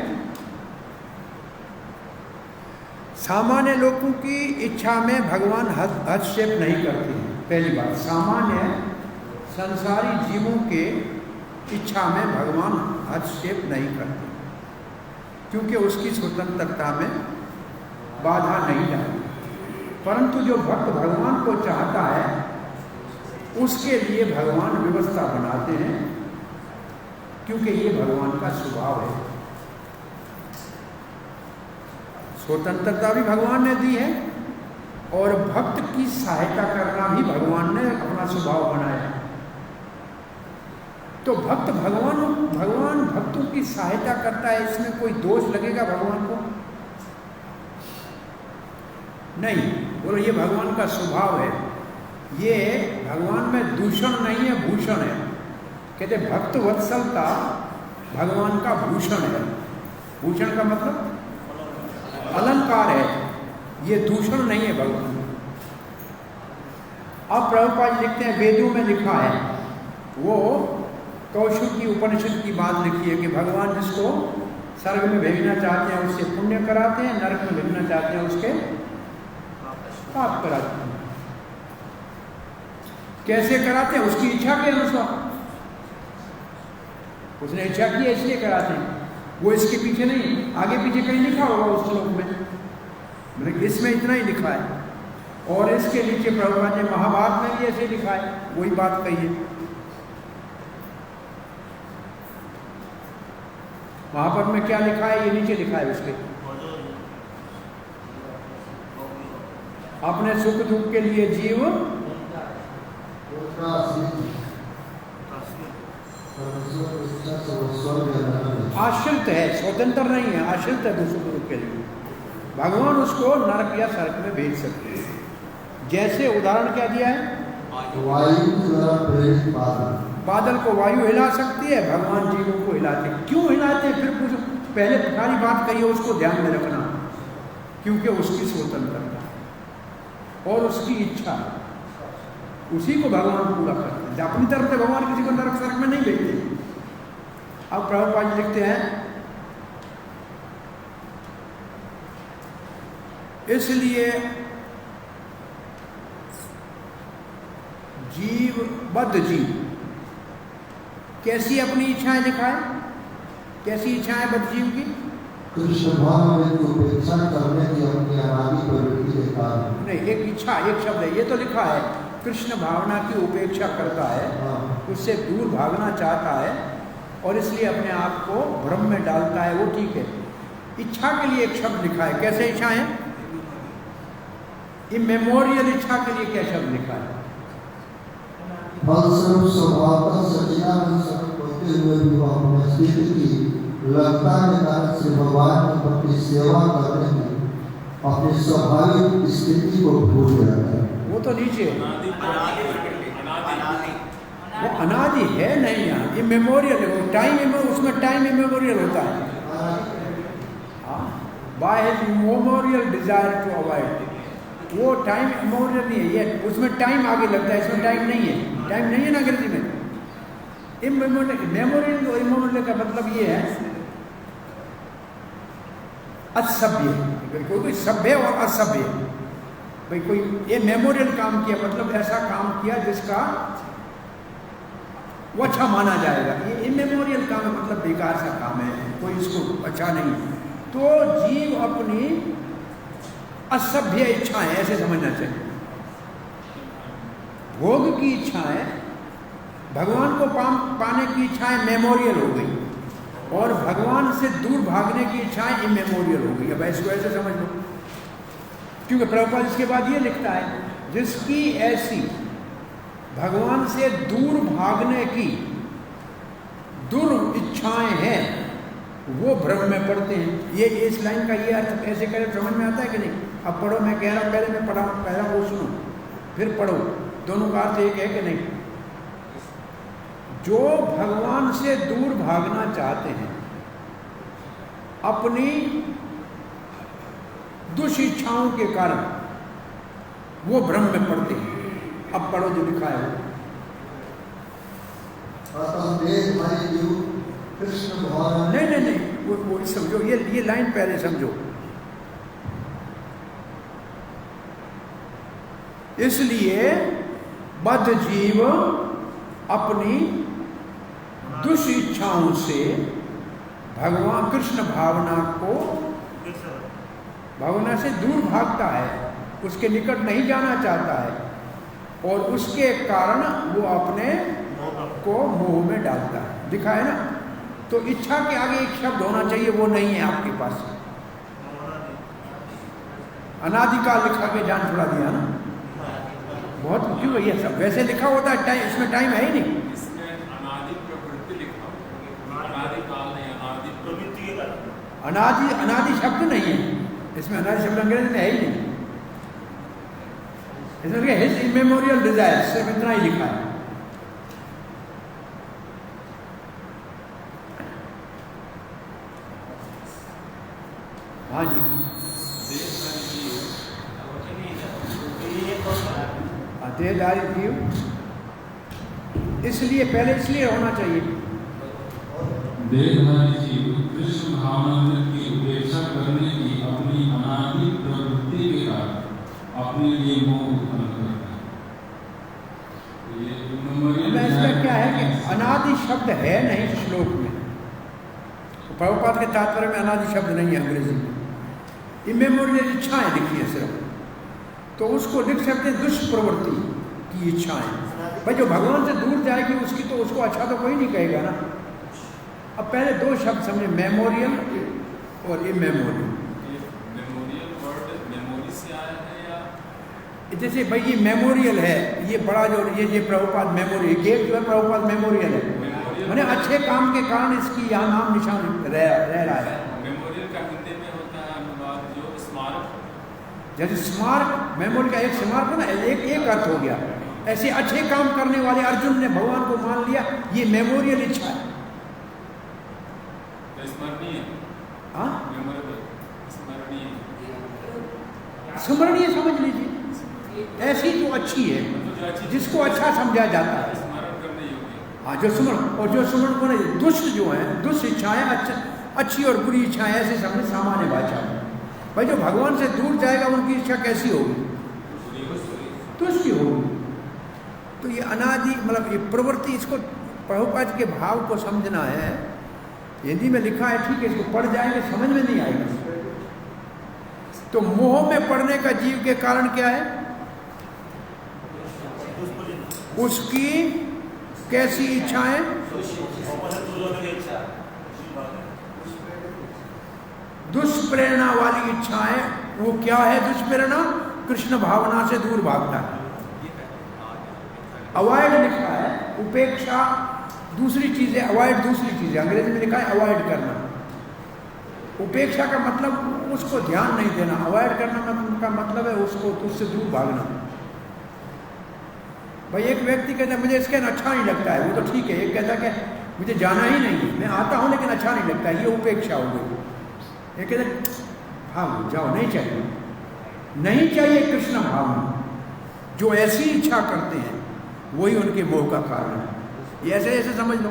सामान्य लोगों की इच्छा में भगवान हस्तक्षेप नहीं करते हैं। पहली बात, सामान्य संसारी जीवों के इच्छा में भगवान हस्तक्षेप नहीं करते क्योंकि उसकी स्वतंत्रता में बाधा नहीं डालती। परंतु जो भक्त भगवान को चाहता है उसके लिए भगवान व्यवस्था बनाते हैं क्योंकि ये भगवान का स्वभाव है। स्वतंत्रता भी भगवान ने दी है और भक्त की सहायता करना भी भगवान ने अपना स्वभाव बनाया है। तो भगवान भक्तों की सहायता करता है, इसमें कोई दोष लगेगा भगवान को? नहीं। बोलो ये भगवान का स्वभाव है, ये भगवान में दूषण नहीं है, भूषण है। कहते भक्त वत्सलता भगवान का भूषण है। भूषण का मतलब अलंकार है, ये दूषण नहीं है भगवान। अब प्रभुपाद लिखते हैं, वेदों में लिखा है, वो कौशिकी उपनिषद की बात लिखी है कि भगवान जिसको स्वर्ग में भेजना चाहते हैं उससे पुण्य कराते हैं, नरक में भेजना चाहते हैं उसके पाप कराते हैं। कैसे कराते हैं? उसकी इच्छा के अनुसार। उसने इच्छा की इसलिए कराते हैं, वो इसके पीछे नहीं, आगे पीछे कहीं लिखा होगा उस श्लोक में, मतलब इसमें इतना ही लिखा है। और इसके नीचे प्रभुपाद ने महाभारत में भी ऐसे लिखा है, वही बात कही है। महाभारत में क्या लिखा है, ये नीचे लिखा है उसके, अपने सुख दुख के लिए जीव आश्रित है, स्वतंत्र नहीं है, आश्रित है सुख दुख के लिए। भगवान उसको नरक या स्वर्ग में भेज सकते हैं। जैसे उदाहरण क्या दिया है, वायु द्वारा प्रेरित बादल को वायु हिला सकती है, भगवान जीवों को हिलाते हैं। क्यों हिलाते हैं, फिर कुछ पहले सारी बात कही है, उसको ध्यान में रखना, क्योंकि उसकी स्वतंत्रता और उसकी इच्छा, उसी को भगवान पूरा करते हैं। अपनी तरफ से भगवान किसी को नरक स्वर्ग में नहीं भेजते। अब प्रभुपाद लिखते हैं, इसलिए जीव बद्ध जीव कैसी अपनी इच्छाएं दिखाए, कैसी इच्छाएं बद्ध जीव की, कृष्ण भाव में उपेक्षा करने की अपनी अनादि प्रवृत्ति के कारण। नहीं, एक इच्छा, एक शब्द है, ये तो लिखा है कृष्ण भावना की उपेक्षा करता है, उससे दूर भागना चाहता है और इसलिए अपने आप को भ्रम में डालता है, वो ठीक है। इच्छा के लिए एक शब्द लिखा है, कैसे इच्छा है, इमेमोरियल इच्छा के लिए क्या शब्द लिखा है, फलस्वरूप स्वभावतः सच्चिदानंद स्वरूप होते हुए भी वह अपने अस्तित्व की लगता के कारण श्री भगवान के प्रति सेवा करने की अपनी स्वाभाविक स्थिति को भूल जाता है। वो तो नीचे वो अनादि है नहीं, यहाँ ये मेमोरियल है, वो टाइम, उसमें टाइम इमेमोरियल होता है। By his memorial desire to avoid, वो टाइम इमेमोरियल नहीं है, ये उसमें टाइम आगे लगता है, इसमें टाइम नहीं है, टाइम नहीं है ना अंग्रेजी में। मेमोरियल और इमेमोरियल का मतलब ये है असभ्य, कोई सभ्य और असभ्य, भाई कोई ये मेमोरियल काम किया मतलब ऐसा काम किया जिसका वो अच्छा माना जाएगा। ये इमेमोरियल काम है मतलब बेकार सा काम है, कोई इसको अच्छा नहीं। तो जीव अपनी असभ्य इच्छाएं, ऐसे समझना चाहिए, भोग की इच्छाएं, भगवान को पाने की इच्छाएं मेमोरियल हो गई और भगवान से दूर भागने की इच्छाएं इमेमोरियल हो गई। अब ऐसे समझ लो, क्योंकि प्रभुपाद इसके बाद ये लिखता है, जिसकी ऐसी भगवान से दूर भागने की दुर इच्छाएं हैं वो भ्रम में पड़ते हैं। ये इस लाइन का ये अर्थ ऐसे करें समझ में आता है कि नहीं? अब पढ़ो, मैं कह रहा हूँ, पहले मैं पढ़ा, पहला वो सुनो फिर पढ़ो, दोनों का अर्थ एक है कि नहीं? जो भगवान से दूर भागना चाहते हैं अपनी दुष्इच्छाओं के कारण, वो भ्रम में पड़ते हैं। अब पढ़ो जो लिखा है कृष्ण भगवान, नहीं, वो समझो, ये लाइन पहले समझो। इसलिए बद्ध जीव अपनी दुष्इच्छाओं से भगवान कृष्ण भावना से दूर भागता है, उसके निकट नहीं जाना चाहता है और उसके कारण वो अपने को मोह में डालता है। दिखा है ना? तो इच्छा के आगे एक शब्द होना चाहिए, वो नहीं है आपके पास। अनादिकाल लिखा के जान छुड़ा दिया ना, बहुत क्यों ये सब वैसे लिखा होता है, टाइम इसमें टाइम है ही नहीं। इसमें अनादि प्रवृत्ति लिखा, अनादिकाल नहीं, अनादि प्रवृत्ति। अनादि शब्द नहीं है इसमें, अनादि शब्द अंग्रेजी में है ही नहीं। इसमें हिज इमेमोरियल डिजायर, सिर्फ इतना ही लिखा है। हाँ जी, देहधारी जीव, इसलिए पहले इसलिए होना चाहिए, देहधारी जीव कृष्ण भावना की उपेक्षा करने की अपनी अनादि प्रवृत्ति के कारण अपने लिए मोह उत्पन्न करता है। ये इसका क्या क्या है कि अनादि शब्द है नहीं श्लोक में, प्रभुपाद के तात्पर्य में अनादि शब्द नहीं है अंग्रेजी में। इमेमोरियल इच्छाएं लिखी है सिर्फ, तो उसको लिख सकते हैं दुष्प्रवृत्ति की इच्छाएं। भाई जो भगवान से दूर जाएगी उसकी तो उसको अच्छा तो कोई नहीं कहेगा ना। अब पहले दो शब्द समझे, मेमोरियल और इमेमोरियल। मेमोरियल वर्ड मेमोरी से आया है या जैसे भाई ये मेमोरियल है, ये बड़ा जो ये प्रभुपाद मेमोरियल, गेट जो है प्रभुपाद मेमोरियल है, मैंने अच्छे काम के कारण इसकी यहाँ नाम निशान रह रहा है। मेमोरियल का हिंदी में होता है अनुवाद जो स्मारक, जैसे स्मारक, मेमोरी का एक स्मारक है ना, एक अर्थ हो गया। ऐसे अच्छे काम करने वाले अर्जुन ने भगवान को मान लिया, ये मेमोरियल इच्छा है। स्मरणीय, हाँ मेमोरेबल, स्मरणीय, स्मरणीय समझ लीजिए, ऐसी जो अच्छी है, जिसको अच्छा समझा जाता है, स्मरण करने योग्य। हाँ जो स्मरण, और जो स्मरण को नहीं, दुष्ट जो है, दुष्ट इच्छाएं अच्छी और बुरी इच्छाएं ऐसे समझे सामान्य भाषा में। भाई जो भगवान से दूर जाएगा उनकी इच्छा कैसी होगी? तुष्टि होगी। तो ये अनादि मतलब ये प्रवृत्ति, इसको प्रभुपाद के भाव को समझना है। हिंदी में लिखा है ठीक है, इसको पढ़ जाएंगे समझ में नहीं आएगा। तो मोह में पड़ने का जीव के कारण क्या है? उसकी कैसी इच्छाएं? दुष्प्रेरणा वाली इच्छाएं। वो क्या है दुष्प्रेरणा? कृष्ण भावना से दूर भागना है। अवॉइड लिखा है, उपेक्षा दूसरी चीज है, अवॉइड दूसरी चीज है। अंग्रेजी में लिखा है अवॉइड करना। उपेक्षा का मतलब उसको ध्यान नहीं देना, अवॉइड करना का मतलब है उसको उससे दूर भागना। भाई एक व्यक्ति कहता है मुझे इसके अच्छा नहीं लगता है, वो तो ठीक है। एक कहता है कि मुझे जाना ही नहीं है, मैं आता हूं लेकिन अच्छा नहीं लगता है, ये उपेक्षा हो गई। ये कहते भाग जाओ, नहीं चाहिए, नहीं चाहिए कृष्ण भावना। जो ऐसी इच्छा करते हैं वही उनके मोह का कारण है। ये ऐसे ऐसे समझ लो।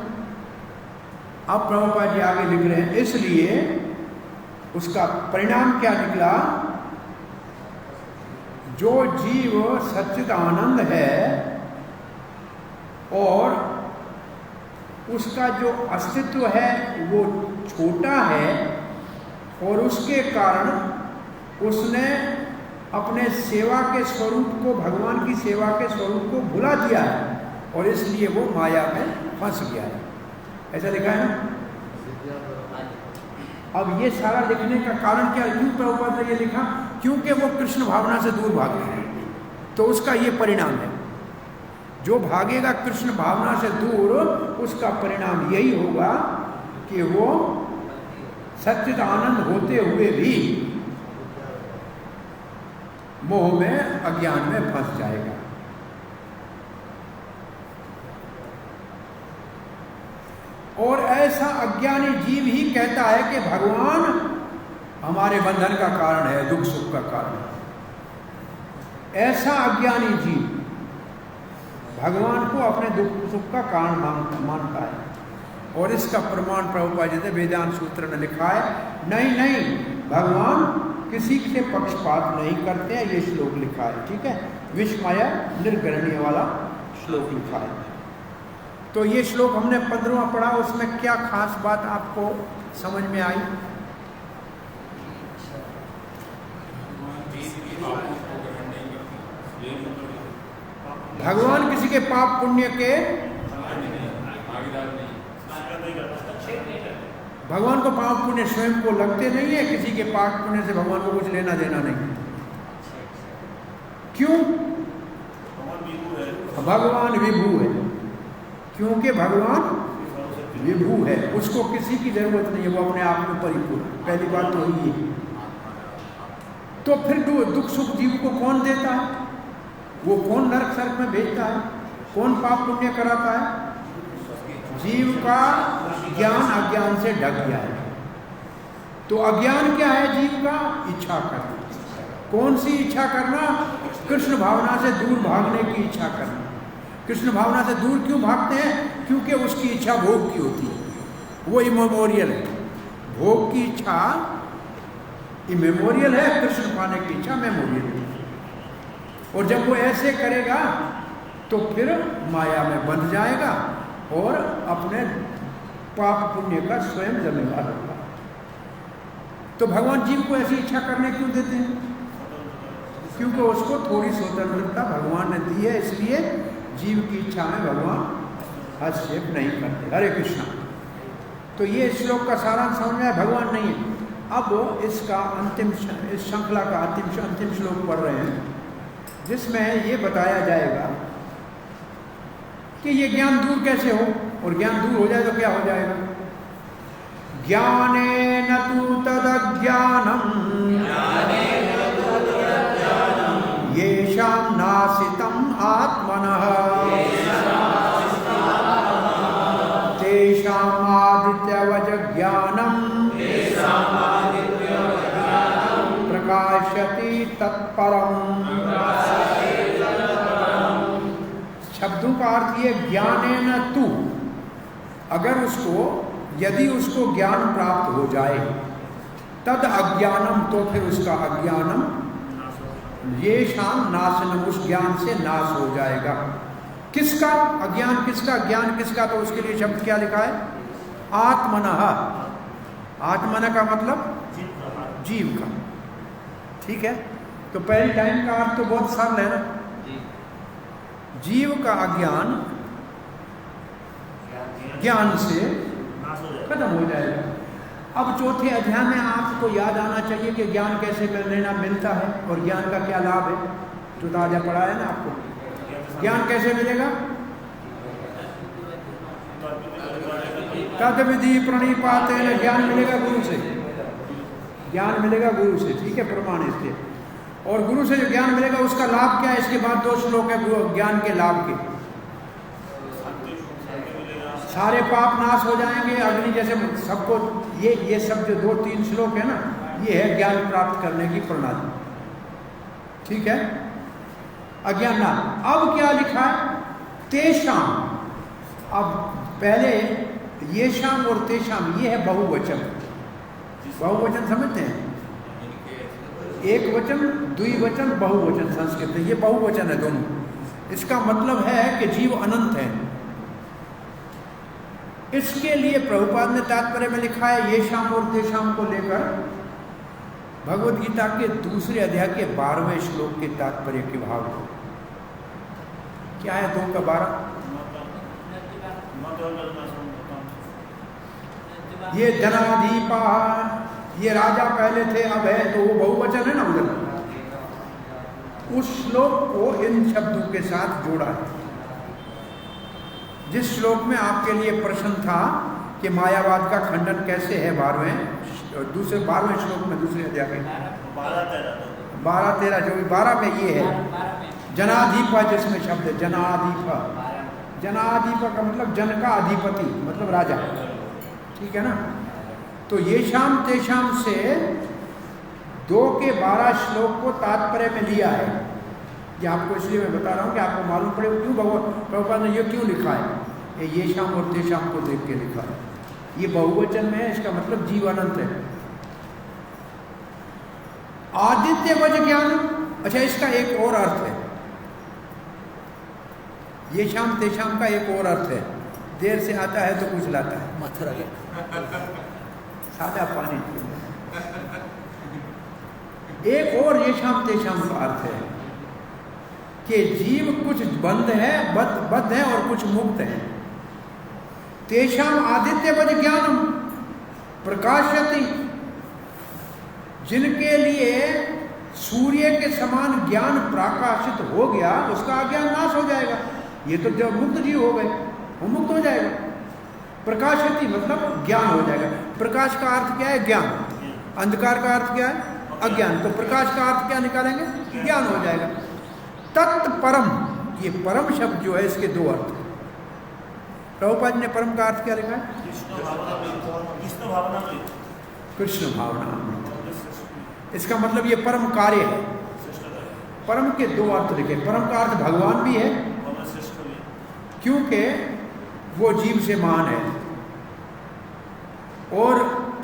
अब प्रभुपाद जी आगे लिख रहे हैं, इसलिए उसका परिणाम क्या निकला? जो जीव सच्चिद आनंद है और उसका जो अस्तित्व है वो छोटा है, और उसके कारण उसने अपने सेवा के स्वरूप को, भगवान की सेवा के स्वरूप को भुला दिया है, और इसलिए वो माया में फंस गया है। ऐसा लिखा है ना। अब ये सारा लिखने का कारण क्या? क्यों प्रभुपाद ने ये लिखा? क्योंकि वो कृष्ण भावना से दूर भाग गए, तो उसका ये परिणाम है। जो भागेगा कृष्ण भावना से दूर, उसका परिणाम यही होगा कि वो सच्चिद आनंद होते हुए भी मोह में, अज्ञान में फंस जाएगा। और ऐसा अज्ञानी जीव ही कहता है कि भगवान हमारे बंधन का कारण है, दुख सुख का कारण है। ऐसा अज्ञानी जीव भगवान को अपने दुख सुख का कारण मानता है। और इसका प्रमाण प्रभुपाद जी ने वेदांत सूत्र में लिखा है। नहीं, भगवान किसी से पक्षपात नहीं करते हैं, ये श्लोक लिखा है। ठीक है, विस्मय निर्गरणीय वाला श्लोक लिखा है। तो ये श्लोक हमने 15वां पढ़ा, उसमें क्या खास बात आपको समझ में आई? भगवान किसी के पाप पुण्य के, भगवान को पाप पुण्य स्वयं को लगते नहीं है, किसी के पाप पुण्य से भगवान को कुछ लेना देना नहीं। क्यों? भगवान विभू है, क्योंकि भगवान विभू है, उसको किसी की जरूरत नहीं है, वो अपने आप में परिपूर्ण। पहली बात तो यही है। तो फिर दुख सुख जीव को कौन देता है? वो कौन नरक सर्क में भेजता है? कौन पाप पुण्य कराता है? जीव का ज्ञान अज्ञान से ढक गया है। तो अज्ञान क्या है जीव का? इच्छा करना। कौन सी इच्छा करना? कृष्ण भावना से दूर भागने की इच्छा करना। कृष्ण भावना से दूर क्यों भागते हैं? क्योंकि उसकी इच्छा भोग की होती है, वो इमेमोरियल है। भोग की इच्छा इमेमोरियल है, कृष्ण पाने की इच्छा मेमोरियल है। और जब वो ऐसे करेगा तो फिर माया में बंध जाएगा और अपने पाप पुण्य का स्वयं जिम्मेवार होगा। तो भगवान जीव को ऐसी इच्छा करने क्यों देते हैं? क्योंकि उसको थोड़ी स्वतंत्रता भगवान ने दी है, इसलिए जीव की इच्छा में भगवान हस्तक्षेप नहीं करते। हरे कृष्णा। तो ये श्लोक का सारांश समझ में भगवान नहीं है। अब इसका इस श्रृंखला का अंतिम श्लोक पढ़ रहे हैं, जिसमें ये बताया जाएगा कि ये ज्ञान दूर कैसे हो, और ज्ञान दूर हो जाए तो क्या हो जाएगा। ज्ञानेन तु तदज्ञानम् येषां नासितम् आत्मनः तेषाम् आदित्यवच ज्ञानम् प्रकाशति तत्परम्। शब्दों का अर्थ ये ज्ञानेन तु, अगर यदि उसको ज्ञान प्राप्त हो जाए, तद अज्ञानम, तो फिर उसका अज्ञानम ये शाम नाशनम, उस ज्ञान से नाश हो जाएगा। किसका अज्ञान, किसका ज्ञान, किसका? तो उसके लिए शब्द क्या लिखा है? आत्मनः। आत्मनः का मतलब जीव का। ठीक है, तो पहले टाइम का अर्थ तो बहुत सरल है ना। जीव का अज्ञान ज्ञान से खत्म हो जाएगा। अब चौथे अध्याय में आपको याद आना चाहिए कि ज्ञान कैसे मिलता है और ज्ञान का क्या लाभ है। जो ताजा पढ़ा है ना आपको, ज्ञान कैसे मिलेगा? तद विधि प्रणिपातेन, ज्ञान मिलेगा गुरु से। ज्ञान मिलेगा गुरु से, ठीक है, प्रमाण इसके। और गुरु से जो ज्ञान मिलेगा उसका लाभ क्या है? इसके बाद 2 श्लोक है ज्ञान के लाभ के। सारे पाप नाश हो जाएंगे, अग्नि जैसे सबको, ये सब जो 2-3 श्लोक है ना, ये है ज्ञान प्राप्त करने की प्रणाली। ठीक है, अज्ञान ना। अब क्या लिखा है? तेषाम। अब पहले ये शाम और तेषाम, ये है बहुवचन। बहुवचन समझते हैं? एक वचन, द्विवचन, बहुवचन संस्कृत में, ये बहुवचन है दोनों। इसका मतलब है कि जीव अनंत है। इसके लिए प्रभुपाद ने तात्पर्य में लिखा है ये शाम और तेषाम को लेकर भगवद गीता के 2 अध्याय के 12वें श्लोक के तात्पर्य के भाव को। क्या है 2 का 12? ये जनाधिपा, ये राजा पहले थे, अब है, तो वो बहुवचन है ना उधर। उस श्लोक को इन शब्दों के साथ जोड़ा है। जिस श्लोक में आपके लिए प्रश्न था कि मायावाद का खंडन कैसे है, 12वें श्लोक में 2 अध्याय के 12-13 जो भी 12 में ये है जनाधिपा, जिसमें शब्द है जनाधिपा। जनाधिपा का मतलब जन का अधिपति, मतलब राजा। ठीक है ना। तो ये शाम तेषाम से 2 के 12 श्लोक को तात्पर्य में लिया है। ये आपको इसलिए मैं बता रहा हूँ कि आपको मालूम पड़े क्यों प्रभुपाद ने ये क्यों लिखा है। ये शाम और तेषाम को देख के लिखा है। ये बहुवचन में है, इसका मतलब जीव अनंत है। आदित्यवच ज्ञान, अच्छा इसका एक और अर्थ है। ये शाम तेषाम का एक और अर्थ है। देर से आता है तो कुछ लाता है, मथुरा सादा पानी। एक और ये शाम तेषाम का अर्थ है कि जीव कुछ बंद है और कुछ मुक्त है। तेषाम आदित्यवच ज्ञानम प्रकाशयति, जिनके लिए सूर्य के समान ज्ञान प्रकाशित हो गया उसका अज्ञान नाश हो जाएगा। ये तो जब मुक्त जीव हो गए वो मुक्त हो जाएगा। प्रकाशयति मतलब ज्ञान हो जाएगा। प्रकाश का अर्थ क्या है? ज्ञान। अंधकार का अर्थ क्या है? अज्ञान। तो प्रकाश का अर्थ क्या निकालेंगे? ज्ञान हो जाएगा। तत्परम, ये परम शब्द जो है इसके 2 अर्थ। प्रभुपाद ने परम का अर्थ क्या लिखा है? कृष्ण भावना। इसका मतलब ये परम कार्य है। परम के 2 अर्थ लिखे। परम का अर्थ भगवान भी है, क्योंकि वो जीव से महान है, और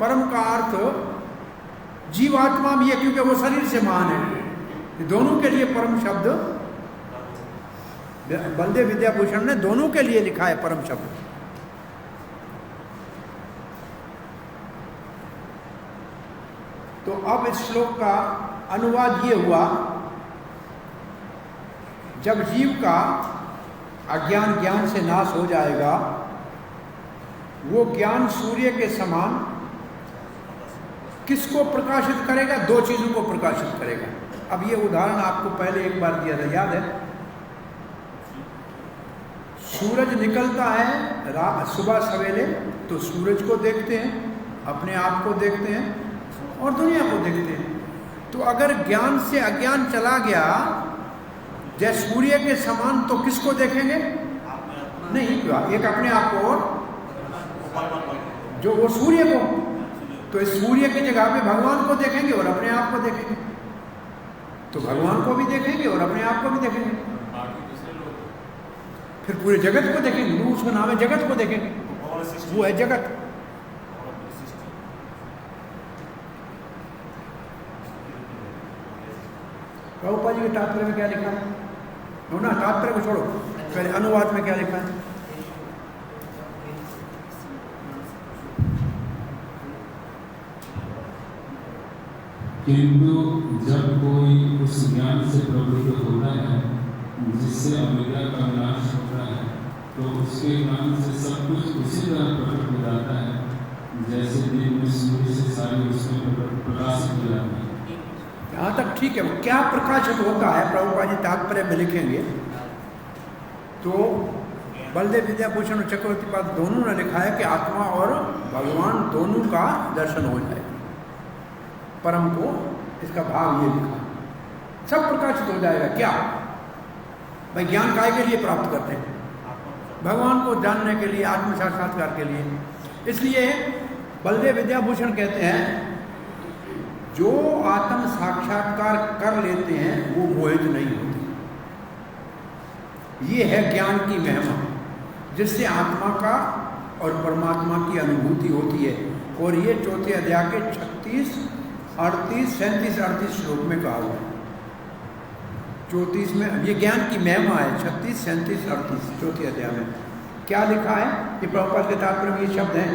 परम का अर्थ जीवात्मा भी है, क्योंकि वो शरीर से महान है। दोनों के लिए परम शब्द बलदेव विद्याभूषण ने दोनों के लिए लिखा है परम शब्द। तो अब इस श्लोक का अनुवाद ये हुआ, जब जीव का अज्ञान ज्ञान से नाश हो जाएगा, वो ज्ञान सूर्य के समान किसको प्रकाशित करेगा? दो चीजों को प्रकाशित करेगा। अब ये उदाहरण आपको पहले एक बार दिया था, याद है? सूरज निकलता है सुबह सवेरे, तो सूरज को देखते हैं, अपने आप को देखते हैं और दुनिया को देखते हैं। तो अगर ज्ञान से अज्ञान चला गया जैसे सूर्य के समान, तो किसको देखेंगे? नहीं, एक अपने आप को और जो वो सूर्य को, तो इस सूर्य की जगह पे भगवान को देखेंगे और अपने आप को देखेंगे। तो भगवान को भी देखेंगे और अपने आप को भी देखेंगे, फिर पूरे जगत को देखेंगे। उसका नाम है जगत को देखेंगे, वो है जगत। प्रभुपाद जी के तात्पर्य में क्या लिखा है? ना तात्पर्य को छोड़ो, पहले अनुवाद में क्या लिखा है? किंतु जब कोई उस ज्ञान से प्रवृत्त होता है जिससे अविद्या का नाश होता है, तो उसके ज्ञान से सब कुछ उसी तरह प्रकट हो जाता है जैसे दिन में सूर्य से सारी उसमें प्रकाशित हो जाता है। यहाँ तक ठीक है। वो क्या प्रकाशित होता है प्रभुपाद जी तात्पर्य में लिखेंगे। तो बलदेव विद्याभूषण और चक्रवर्ती पाद दोनों ने लिखा है कि आत्मा और भगवान दोनों का दर्शन हो जाए। परम को इसका भाव ये लिखा, सब प्रकाशित हो जाएगा। क्या भाई? ज्ञान काय के लिए प्राप्त करते हैं? भगवान को जानने के लिए, आत्म साक्षात्कार के लिए। इसलिए बलदेव विद्याभूषण कहते हैं जो आत्म साक्षात्कार कर लेते हैं वो मोहित नहीं होते। ये है ज्ञान की महिमा, जिससे आत्मा का और परमात्मा की अनुभूति होती है। और ये चौथे अध्याय के 36, 38, 37, 38 श्लोक में कहा हुआ है। 34 में ये ज्ञान की महिमा है। 36, 37, 38 चौथे अध्याय में क्या लिखा है? ये प्रभुपाद के तात्पर्य में ये शब्द हैं।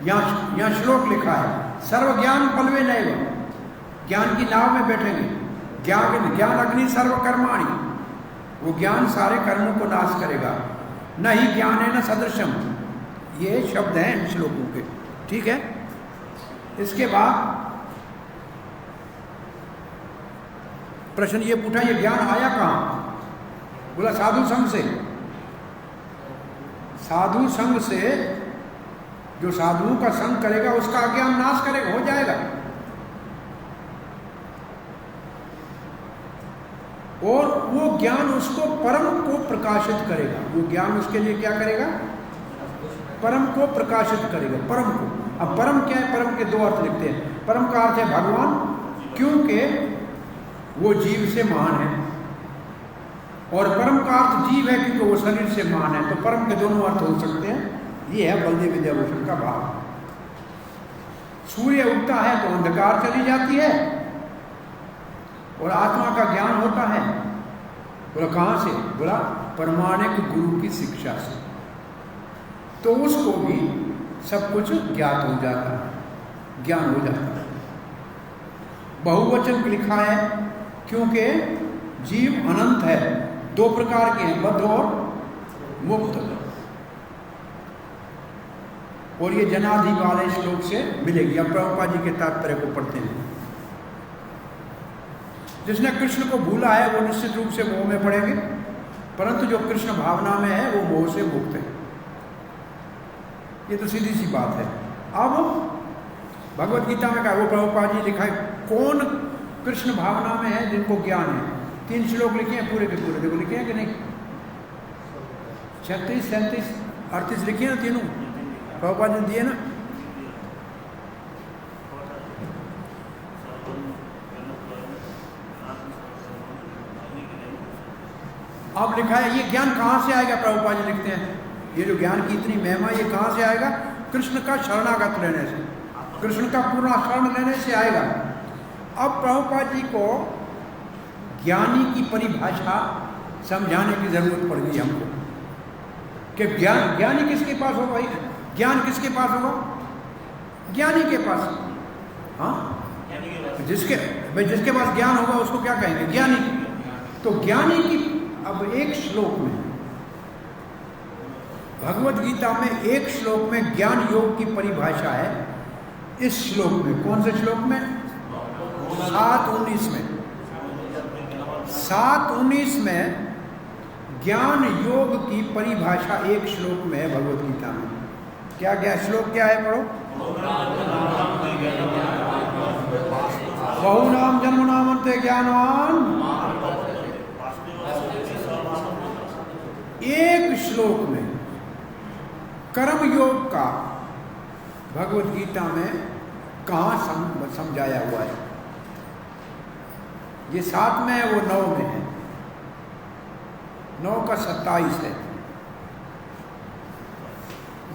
यहाँ श्लोक लिखा है, सर्व ज्ञान पलवे नैव, ज्ञान की नाव में बैठेंगे। ज्ञान अग्नि सर्व कर्माणि, वो ज्ञान सारे कर्मों को नाश करेगा। न ही ज्ञान है न सदृशम, ये शब्द हैं इन श्लोकों के। ठीक है। इसके बाद प्रश्न ये पूछा, ये ज्ञान आया कहाँ? बोला साधु संघ से। साधु संघ से, जो साधुओं का संग करेगा उसका अज्ञान नाश करेगा, हो जाएगा। और वो ज्ञान उसको परम को प्रकाशित करेगा। वो ज्ञान उसके लिए क्या करेगा? परम को प्रकाशित करेगा। परम को, अब परम क्या है? परम के दो अर्थ लिखते हैं। परम का अर्थ है भगवान, क्योंकि वो जीव से महान है, और परम का अर्थ जीव है क्योंकि वो शरीर से महान है। तो परम के दोनों अर्थ हो सकते हैं। ये है बलदेव विद्याभूषण का भाव। सूर्य उगता है तो अंधकार चली जाती है और आत्मा का ज्ञान होता है। बोला कहाँ से? बोला परमाणिक गुरु की शिक्षा से। तो उसको भी सब कुछ ज्ञात हो जाता है, ज्ञान हो जाता है। बहुवचन लिखा है क्योंकि जीव अनंत है। दो प्रकार के हैं, बद्ध और मुक्त। और ये जनाधि वाले श्लोक से मिलेगी। अब प्रभुपाद जी के तात्पर्य को पढ़ते हैं। जिसने कृष्ण को भूला है वो निश्चित रूप से मोह में पड़ेंगे, परंतु जो कृष्ण भावना में है वो मोह से मुक्त है। ये तो सीधी सी बात है। अब भगवत गीता में कहा, वो प्रभुपाद जी लिखा है कौन कृष्ण भावना में है जिनको ज्ञान है। 3 श्लोक लिखे हैं पूरे के पूरे, देखो लिखे हैं कि नहीं? 36, 37, 38 लिखे हैं ना तीनों, प्रभुपाद ने दिए ना। अब लिखा है ये ज्ञान कहाँ से आएगा? प्रभुपाद जी लिखते हैं ये जो ज्ञान की इतनी महिमा ये कहाँ से आएगा? कृष्ण का शरणागत रहने से, कृष्ण का पूर्ण शरण लेने से आएगा। अब प्रभुपाद जी को ज्ञानी की परिभाषा समझाने की जरूरत पड़ गई हमको कि ज्ञानी किसके पास होगा? ज्ञान किसके पास होगा? ज्ञानी के पास। हाँ, जिसके पास ज्ञान होगा उसको क्या कहेंगे? ज्ञानी। तो ज्ञानी की अब एक श्लोक में, भगवत गीता में एक श्लोक में ज्ञान योग की परिभाषा है। इस श्लोक में, कौन से श्लोक में? 7:19 में। 7:19 में ज्ञान योग की परिभाषा एक श्लोक में है भगवत गीता में। क्या श्लोक क्या है? पढ़ो। बहुनाम जन्मनामन्ते ज्ञानवान। एक श्लोक में कर्म योग का भगवत गीता में कहाँ समझाया हुआ है? ये 7 में है, वो 9 में है। 9 का 27 है।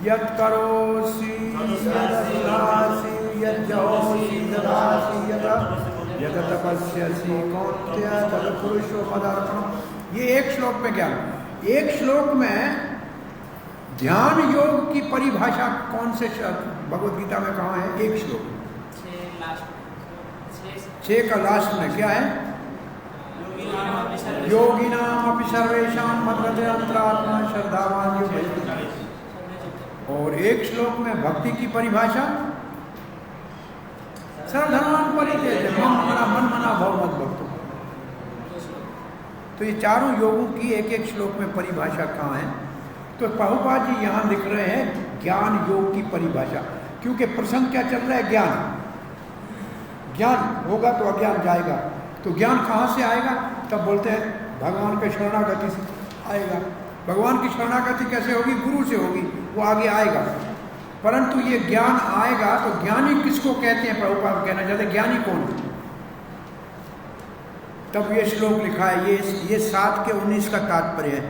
यत् करोसि यदश्नासि यज्जहोसि ददासि यद तपस्यसि कौन्तेय तद पुरुषो मदर्पणम्। ये एक श्लोक में ज्ञान। एक श्लोक में ध्यान योग की परिभाषा कौन से भगवत गीता में कहाँ है? एक श्लोक। 6 का लास्ट में क्या है? योगिनाम अपि सर्वेषां मद्गते अंतरात्मा श्रद्धावान युज्यते। और एक श्लोक में भक्ति की परिभाषा सर्वधर्मान् परित्यज्य मन मना भव मत भक्तो। तो ये चारों योगों की एक एक श्लोक में परिभाषा कहाँ है? तो प्रभुपाद जी यहाँ लिख रहे हैं ज्ञान योग की परिभाषा, क्योंकि प्रसंग क्या चल रहा है? ज्ञान होगा तो अज्ञान जाएगा। तो ज्ञान कहाँ से आएगा? तब बोलते हैं भगवान के शरणागति से आएगा। भगवान की शरणागति कैसे होगी? गुरु से होगी, वो आगे आएगा। परंतु ये ज्ञान आएगा तो ज्ञानी किसको कहते हैं? प्रभुपाद कहना चाहते ज्ञानी कौन? तब ये श्लोक लिखा है। ये 7 के 19 का तात्पर्य है।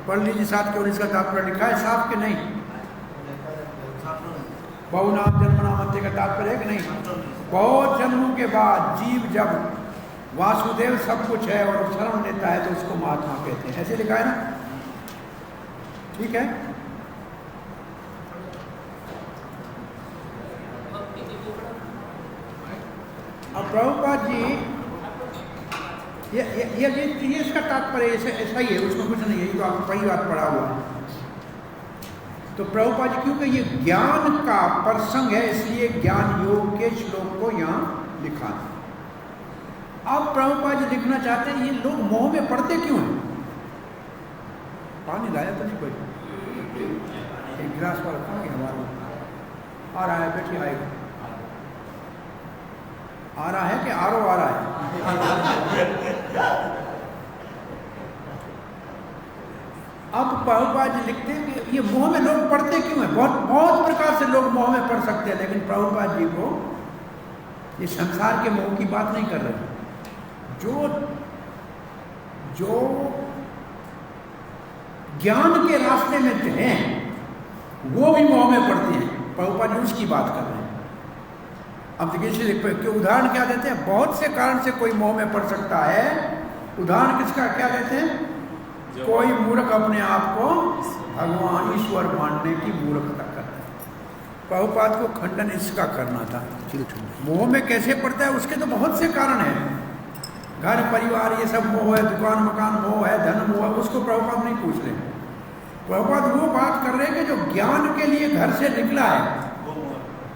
पढ़ लीजिए, 7 के 19 का तात्पर्य लिखा है। 7 के नहीं, बहुनाम जन्मनामन्ते का तात्पर्य है कि नहीं? बहुत जन्मों के बाद जीव जब वासुदेव सब कुछ है और शरण लेता है तो उसको महात्मा कहते हैं। ऐसे लिखा है ना? ठीक है। अब प्रभुपाद जी ये इसका तात्पर्य ऐसा ही है, उसमें कुछ नहीं है। ये तो आपको पहली बात पढ़ा हुआ है। तो प्रभुपाद जी क्योंकि ये ज्ञान का प्रसंग है इसलिए ज्ञान योग के श्लोक को यहाँ लिखा है। अब प्रभुपाद जी लिखना चाहते हैं ये लोग मोह में पड़ते क्यों हैं? पानी लाया तो नहीं कोई? एक गिलास पर रखा कि हमारा आ रहा है, बैठिए आएगा। आ रहा है कि आरो आ रहा है? अब प्रभुपाद जी लिखते हैं कि ये मोह में लोग पड़ते क्यों हैं? बहुत प्रकार से लोग मोह में पड़ सकते हैं, लेकिन प्रभुपाद जी को ये संसार के मोह की बात नहीं कर रहे। जो ज्ञान के रास्ते में हैं वो भी मोह में पड़ते हैं। प्रभुपाद जी उसकी बात कर रहे हैं। अब देखिए कि उदाहरण क्या देते हैं? बहुत से कारण से कोई मोह में पड़ सकता है। उदाहरण किसका क्या देते हैं? कोई मूर्ख अपने आप को भगवान ईश्वर मानने की मूर्खता करता है। प्रभुपाद को खंडन इसका करना था। मोह में कैसे पड़ता है? उसके तो बहुत से कारण हैं। घर परिवार ये सब मोह है, दुकान मकान मोह है, धन मोह है, उसको प्रभुपाद नहीं पूछ रहे। प्रभुपाद वो बात कर रहे हैं कि जो ज्ञान के लिए घर से निकला है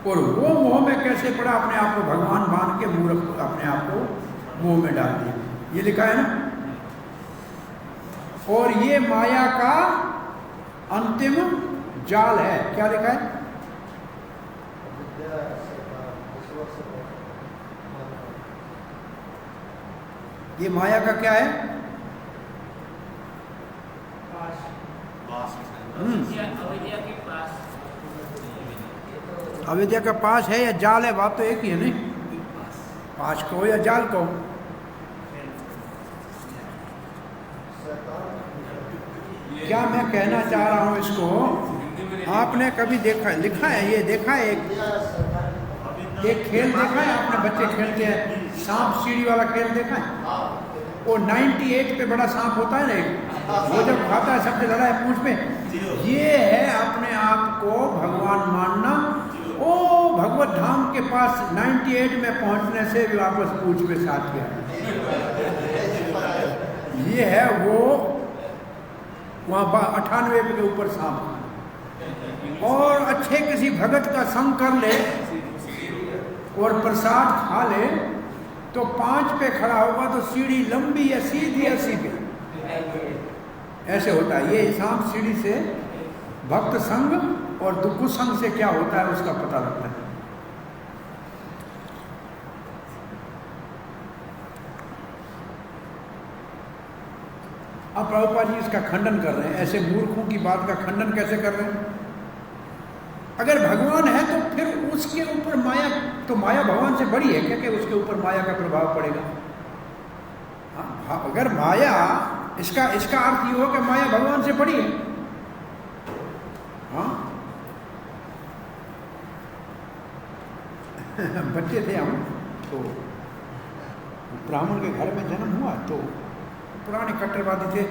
और वो मोह में कैसे पड़ा, अपने आप को भगवान मान के मूर्ख अपने आप को मोह में डाल दिया। ये लिखा है ना? और ये माया का अंतिम जाल है। क्या लिखा है? ये माया का क्या है? अविद्या का पास है या जाल है? बात तो एक ही है नहीं? पास कहो या जाल कहो। क्या मैं कहना चाह रहा हूं इसको, आपने कभी देखा, लिखा है, ये देखा है एक खेल देखा है आपने? बच्चे खेलते हैं सांप सीढ़ी वाला खेल देखा है? वो 98 पे बड़ा सांप होता है ना, वो जब खाता है सबसे लड़ा है पूंछ में। ये है अपने आप को भगवान मानना। ओ भगवत धाम के पास 98 में पहुंचने से भी वापस पूछ में साथ गया। ये है वो वहाँ 98 के ऊपर सांप। और अच्छे किसी भगत का संग कर ले और प्रसाद खा ले तो 5 पे खड़ा होगा तो सीढ़ी लंबी है, सीधी है, सीधी ऐसे होता है। ये सांप सीढ़ी से भक्त संग और दुख संग से क्या होता है उसका पता लगता है। अब प्रभुपाद जी इसका खंडन कर रहे हैं, ऐसे मूर्खों की बात का खंडन कैसे कर रहे हैं? अगर भगवान है तो फिर उसके ऊपर माया, तो माया भगवान से बड़ी है क्या कि उसके ऊपर माया का प्रभाव पड़ेगा? अगर माया, इसका अर्थ ये हो कि माया भगवान से बड़ी है। हाँ बच्चे थे हम, तो ब्राह्मण के घर में जन्म हुआ, तो पुराने कट्टरवादी थे,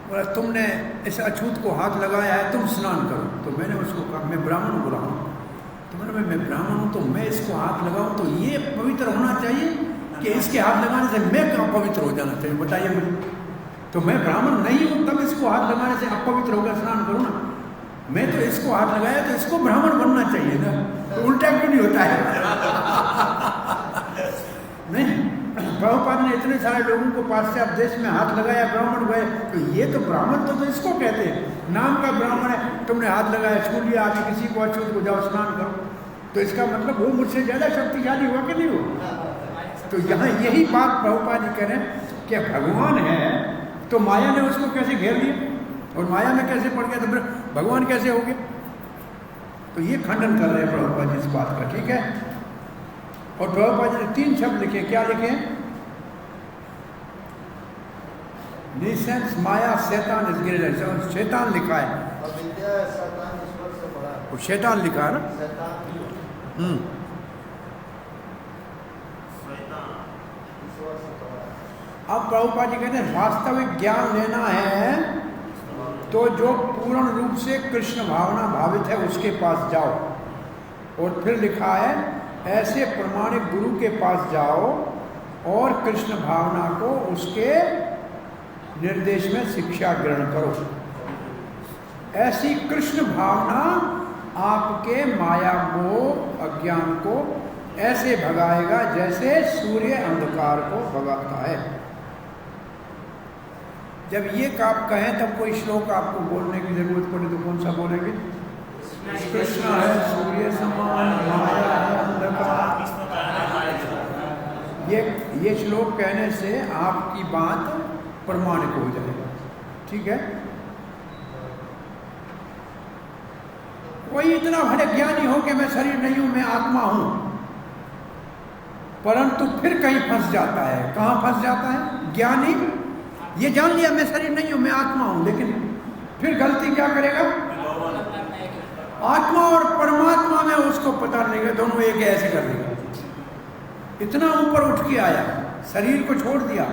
बोला तुमने इस अछूत को हाथ लगाया है, तुम स्नान करो। तो मैंने उसको कहा मैं ब्राह्मण बोला हूँ, तो मैंने मैं ब्राह्मण हूँ तो मैं इसको हाथ लगाऊँ तो ये पवित्र होना चाहिए कि इसके हाथ लगाने से मैं कहाँ पवित्र हो जाना चाहिए, बताइए मुझे। तो मैं ब्राह्मण नहीं हूँ तब इसको हाथ लगाने से अपवित्र होकर स्नान करूँ ना। मैं तो इसको हाथ लगाया तो इसको ब्राह्मण बनना चाहिए ना, तो उल्टा क्यों नहीं होता है? नहीं, प्रभुपाद ने इतने सारे लोगों को पाश्चात्य देश में हाथ लगाया, ब्राह्मण हुए, तो ये तो ब्राह्मण तो इसको कहते हैं, नाम का ब्राह्मण है। तुमने हाथ लगाया, छू लिया, आके किसी को अछूत को जाओ स्नान करो, तो इसका मतलब वो मुझसे ज्यादा शक्तिशाली हुआ कि नहीं हुआ? तो यहाँ यही बात प्रभुपाद जी कह रहे हैं कि भगवान है तो माया ने उसको कैसे घेर लिया और माया में कैसे पड़ गया, तो फिर भगवान कैसे हो गए? तो ये खंडन कर रहे हैं प्रभुपाद जी इस बात का, ठीक है। और प्रभुपाद जी ने 3 शब्द लिखे, क्या लिखे? निसेंस, माया, शैतान इज ग्रेटर। शैतान लिखा है, वो शैतान लिखा है ना। अब प्रभुपाद जी कहते हैं वास्तविक ज्ञान लेना है तो जो पूर्ण रूप से कृष्ण भावना भावित है उसके पास जाओ। और फिर लिखा है ऐसे प्रमाणिक गुरु के पास जाओ और कृष्ण भावना को उसके निर्देश में शिक्षा ग्रहण करो। ऐसी कृष्ण भावना आपके माया मोह अज्ञान को ऐसे भगाएगा जैसे सूर्य अंधकार को भगाता है। जब ये आप कहें तब कोई श्लोक आपको बोलने की जरूरत पड़े तो कौन सा बोलेंगे? कृष्ण है सूर्य समान, माया है अंधकार। ये श्लोक कहने से आपकी बात प्रमाणिक हो जाएगा, ठीक है। कोई इतना बड़े ज्ञानी हो कि मैं शरीर नहीं हूं, मैं आत्मा हूं, परंतु फिर कहीं फंस जाता है। कहां फंस जाता है? ज्ञानी ये जान लिया मैं शरीर नहीं हूं, मैं आत्मा हूं, लेकिन फिर गलती क्या करेगा? आत्मा और परमात्मा में उसको पता नहीं है, दोनों एक ऐसे कर देगा। इतना ऊपर उठ के आया, शरीर को छोड़ दिया,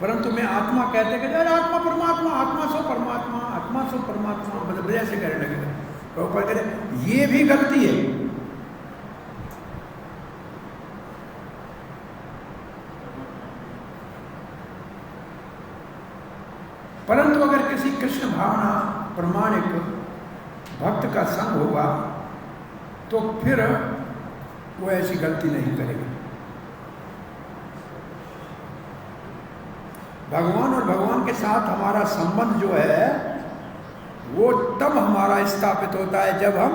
परंतु मैं आत्मा कहते कहते अरे आत्मा परमात्मा, आत्मा सो परमात्मा, आत्मा सो परमात्मा, मतलब ऐसे कहने लगेगा। प्रभुपाद कहते ये भी गलती है। परंतु अगर किसी कृष्ण भावना प्रमाणिक भक्त का संग होगा तो फिर वो ऐसी गलती नहीं करेगा। भगवान और भगवान के साथ हमारा संबंध जो है वो तब हमारा स्थापित होता है जब हम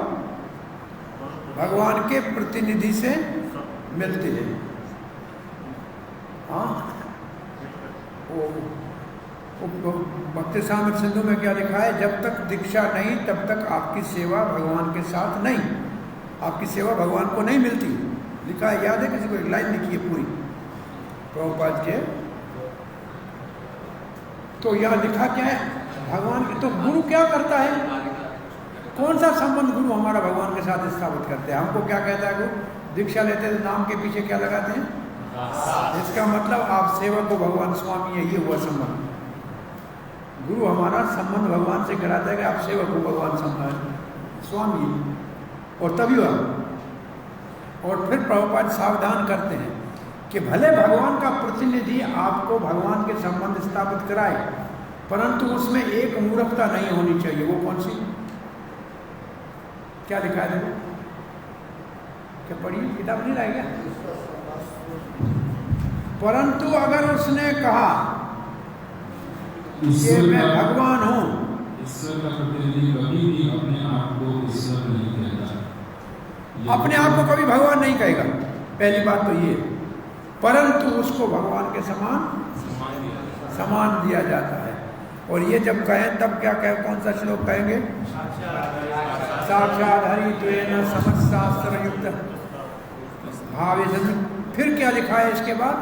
भगवान के प्रतिनिधि से मिलते हैं। हाँ, वो भक्ति सामर सिंधु में क्या लिखा है? जब तक दीक्षा नहीं तब तक आपकी सेवा भगवान के साथ नहीं, आपकी सेवा भगवान को नहीं मिलती। लिखा है, याद है किसी को? एक लाइन लिखी है पूरी प्रभुपाद के। तो यहाँ लिखा क्या है? भगवान के। तो गुरु क्या करता है? कौन सा संबंध गुरु हमारा भगवान के साथ स्थापित करते हैं? हमको क्या कहता है गुरु? दीक्षा लेते हैं तो नाम के पीछे क्या लगाते हैं? इसका मतलब आप सेवक को भगवान स्वामी है, ये हुआ संबंध। गुरु हमारा संबंध भगवान से कराता है कि आप सेवक हो, भगवान स्वामी, और तभी हुआ। और फिर प्रभुपाद सावधान करते हैं कि भले भगवान का प्रतिनिधि आपको भगवान के संबंध स्थापित कराए, परंतु उसमें एक मूर्खता नहीं होनी चाहिए। वो कौन सी? क्या लिखा है देखो, क्या पढ़िए, किताब नहीं लाएगा? परंतु अगर उसने कहा कि मैं भगवान हूं, ईश्वर का प्रतिनिधि कभी भी अपने आप को ईश्वर नहीं कहता, अपने आप को कभी भगवान नहीं कहेगा, पहली बात तो ये। परंतु उसको भगवान के समान दिया जाता है। और ये जब कहें तब क्या कहें, कौन सा श्लोक कहेंगे? साक्षात् हरित्वेन समशास्त्र युक्त भावे सति। फिर क्या लिखा है इसके बाद?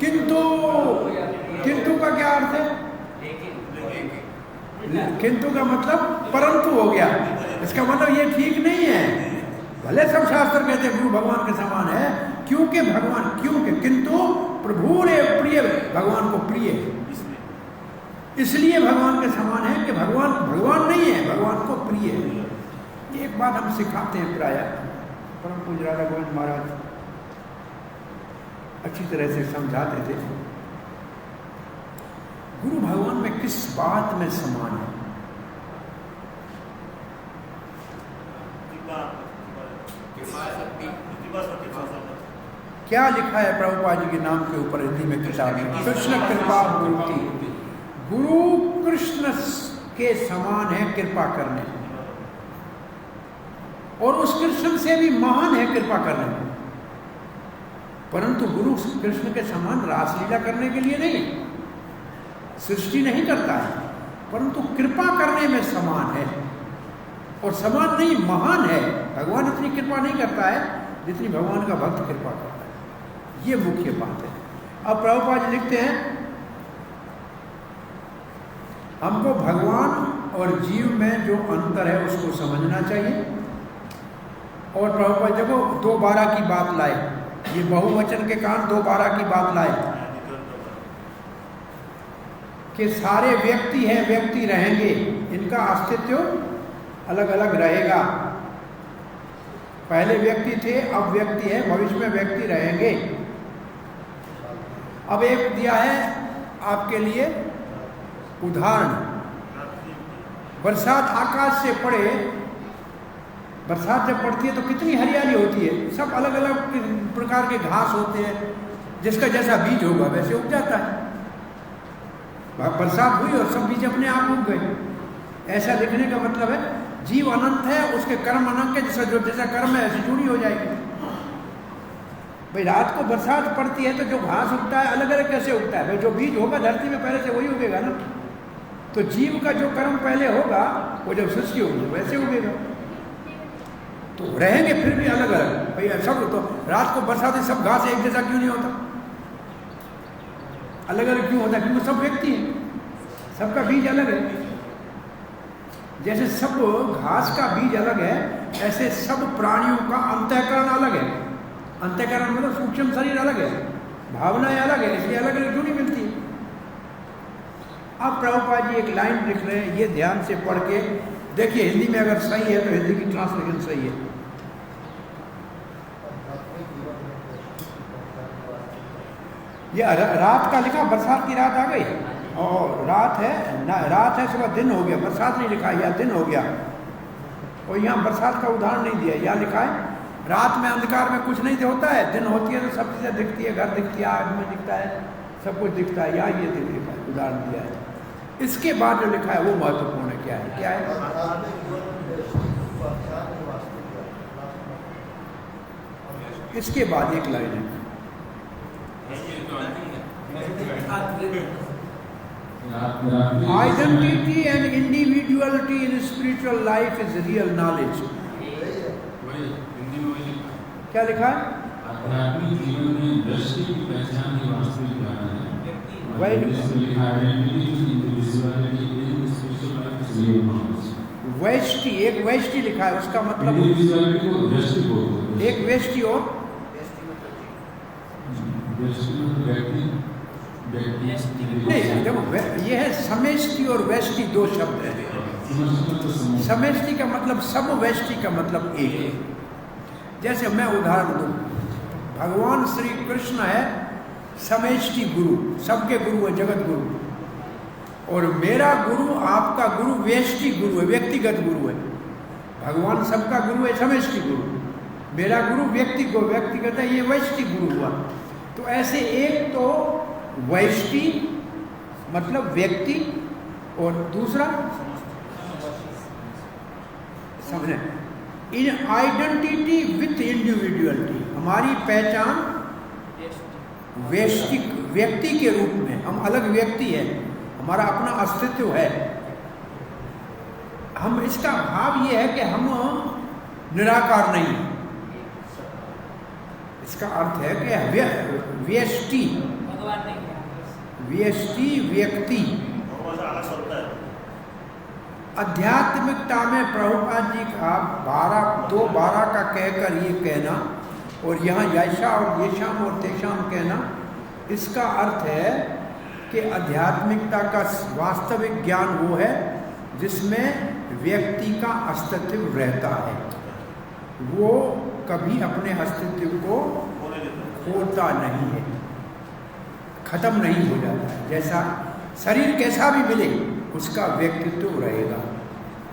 किंतु। किंतु का क्या अर्थ है? किंतु का मतलब परंतु हो गया। इसका मतलब ये ठीक नहीं है। भले सब शास्त्र कहते हैं गुरु भगवान के समान है, क्योंकि भगवान, क्योंकि किंतु प्रभु ने प्रिय, भगवान को प्रिय है, इसलिए भगवान के समान है कि भगवान भगवान नहीं है, भगवान को प्रिय है। एक बात हम सिखाते हैं प्राय, परम पूज्य राधा गोविंद महाराज अच्छी तरह से समझाते थे, गुरु भगवान में किस बात में समान है? क्या लिखा है प्रभुपाद जी के नाम के ऊपर हिंदी में किताब में? कृष्ण कृपा मूर्ति। गुरु कृष्ण के समान है कृपा करने, और उस कृष्ण से भी महान है कृपा करने में। परंतु गुरु कृष्ण के समान रासलीला करने के लिए नहीं, सृष्टि नहीं करता है, परंतु कृपा करने में समान है। और समान नहीं, महान है। भगवान इतनी कृपा नहीं करता है जितनी भगवान का भक्त कृपा करता है। ये मुख्य बात है। अब प्रभुपाद जी लिखते हैं, हमको भगवान और जीव में जो अंतर है उसको समझना चाहिए। और प्रभुपाद देखो 2:12 की बात लाए, ये बहुवचन के कारण 2:12 की बात लाए कि सारे व्यक्ति हैं, व्यक्ति रहेंगे, इनका अस्तित्व अलग अलग रहेगा। पहले व्यक्ति थे, अब व्यक्ति है, भविष्य में व्यक्ति रहेंगे। अब एक दिया है आपके लिए उदाहरण, बरसात आकाश से पड़े, बरसात जब पड़ती है तो कितनी हरियाली होती है, सब अलग अलग प्रकार के घास होते हैं, जिसका जैसा बीज होगा वैसे उग जाता है। बरसात हुई और सब बीज अपने आप उग गए। ऐसा लिखने का मतलब है जीव अनंत है, उसके कर्म अनंत है, जैसा कर्म है ऐसी चूड़ी हो जाएगी। भाई रात को बरसात पड़ती है तो जो घास उगता है अलग अलग कैसे उगता है? भाई जो बीज होगा धरती में पहले से वही उगेगा ना। तो जीव का जो कर्म पहले होगा वो जब सृष्टि होगी वैसे उगेगा। तो रहेंगे फिर भी अलग अलग। भाई सब तो रात को बरसात है, सब घास एक जैसा क्यों नहीं होता? अलग अलग क्यों होता है? क्योंकि सब व्यक्ति है, सबका बीज अलग है। जैसे सब घास का बीज अलग है, ऐसे सब प्राणियों का अंतःकरण अलग है। अंतःकरण मतलब सूक्ष्म शरीर अलग है, भावनाएं अलग है, इसलिए अलग अलग क्यों नहीं मिलती। अब प्रभुपाद जी एक लाइन लिख रहे हैं, ये ध्यान से पढ़ के देखिए, हिंदी में अगर सही है तो हिंदी की ट्रांसलेशन सही है। ये रात का लिखा, बरसात की रात आ गई और रात है ना, रात है, सुबह दिन हो गया, बरसात नहीं लिखा, या दिन हो गया। और यहाँ बरसात का उदाहरण नहीं दिया, यहाँ लिखा है रात में अंधकार में कुछ नहीं होता है, दिन होती है तो सब चीज़ें दिखती है, घर दिखती है, आदमी दिखता है, सब कुछ दिखता है। यहाँ ये लिखा है, उदाहरण दिया है। इसके बाद जो लिखा है वो महत्वपूर्ण है। क्या है? क्या है? इसके बाद एक लाइन है, identity and individuality in spiritual life is real knowledge. क्या लिखा है? आध्यात्मिक जीवन में दृष्टि की पहचान ही वास्तविक ज्ञान है। वैष्टि, एक वैष्टि लिखा है, उसका मतलब एक वैष्टि और नहीं। देखो ये है समष्टि और वैष्टि, दो शब्द हैं। समष्टि का मतलब सब, वैष्टि का मतलब एक है। जैसे मैं उदाहरण दूँ, भगवान श्री कृष्ण है समष्टि गुरु, सबके गुरु है, जगत गुरु। और मेरा गुरु, आपका गुरु व्यष्टि गुरु है, व्यक्तिगत गुरु है। भगवान सबका गुरु है, समष्टि गुरु। मेरा गुरु व्यक्तिगत है, ये व्यष्टि गुरु हुआ। तो ऐसे एक तो व्यष्टि मतलब व्यक्ति, और दूसरा समझे इन आइडेंटिटी विथ इंडिविजुअलिटी, हमारी पहचान व्यक्ति के रूप में, हम अलग व्यक्ति है, हमारा अपना अस्तित्व है। हम इसका भाव ये है कि हम निराकार नहीं है। इसका अर्थ है कि व्यष्टि व्यक्ति। आध्यात्मिकता में प्रभुपाद जी का 12 का कहकर ये कहना, और यहाँ यशा और येषाम और तेषाम कहना, इसका अर्थ है कि आध्यात्मिकता का वास्तविक ज्ञान वो है जिसमें व्यक्ति का अस्तित्व रहता है, वो कभी अपने अस्तित्व को खोता नहीं है, खत्म नहीं हो जाता है। जैसा शरीर कैसा भी मिले उसका व्यक्तित्व रहेगा,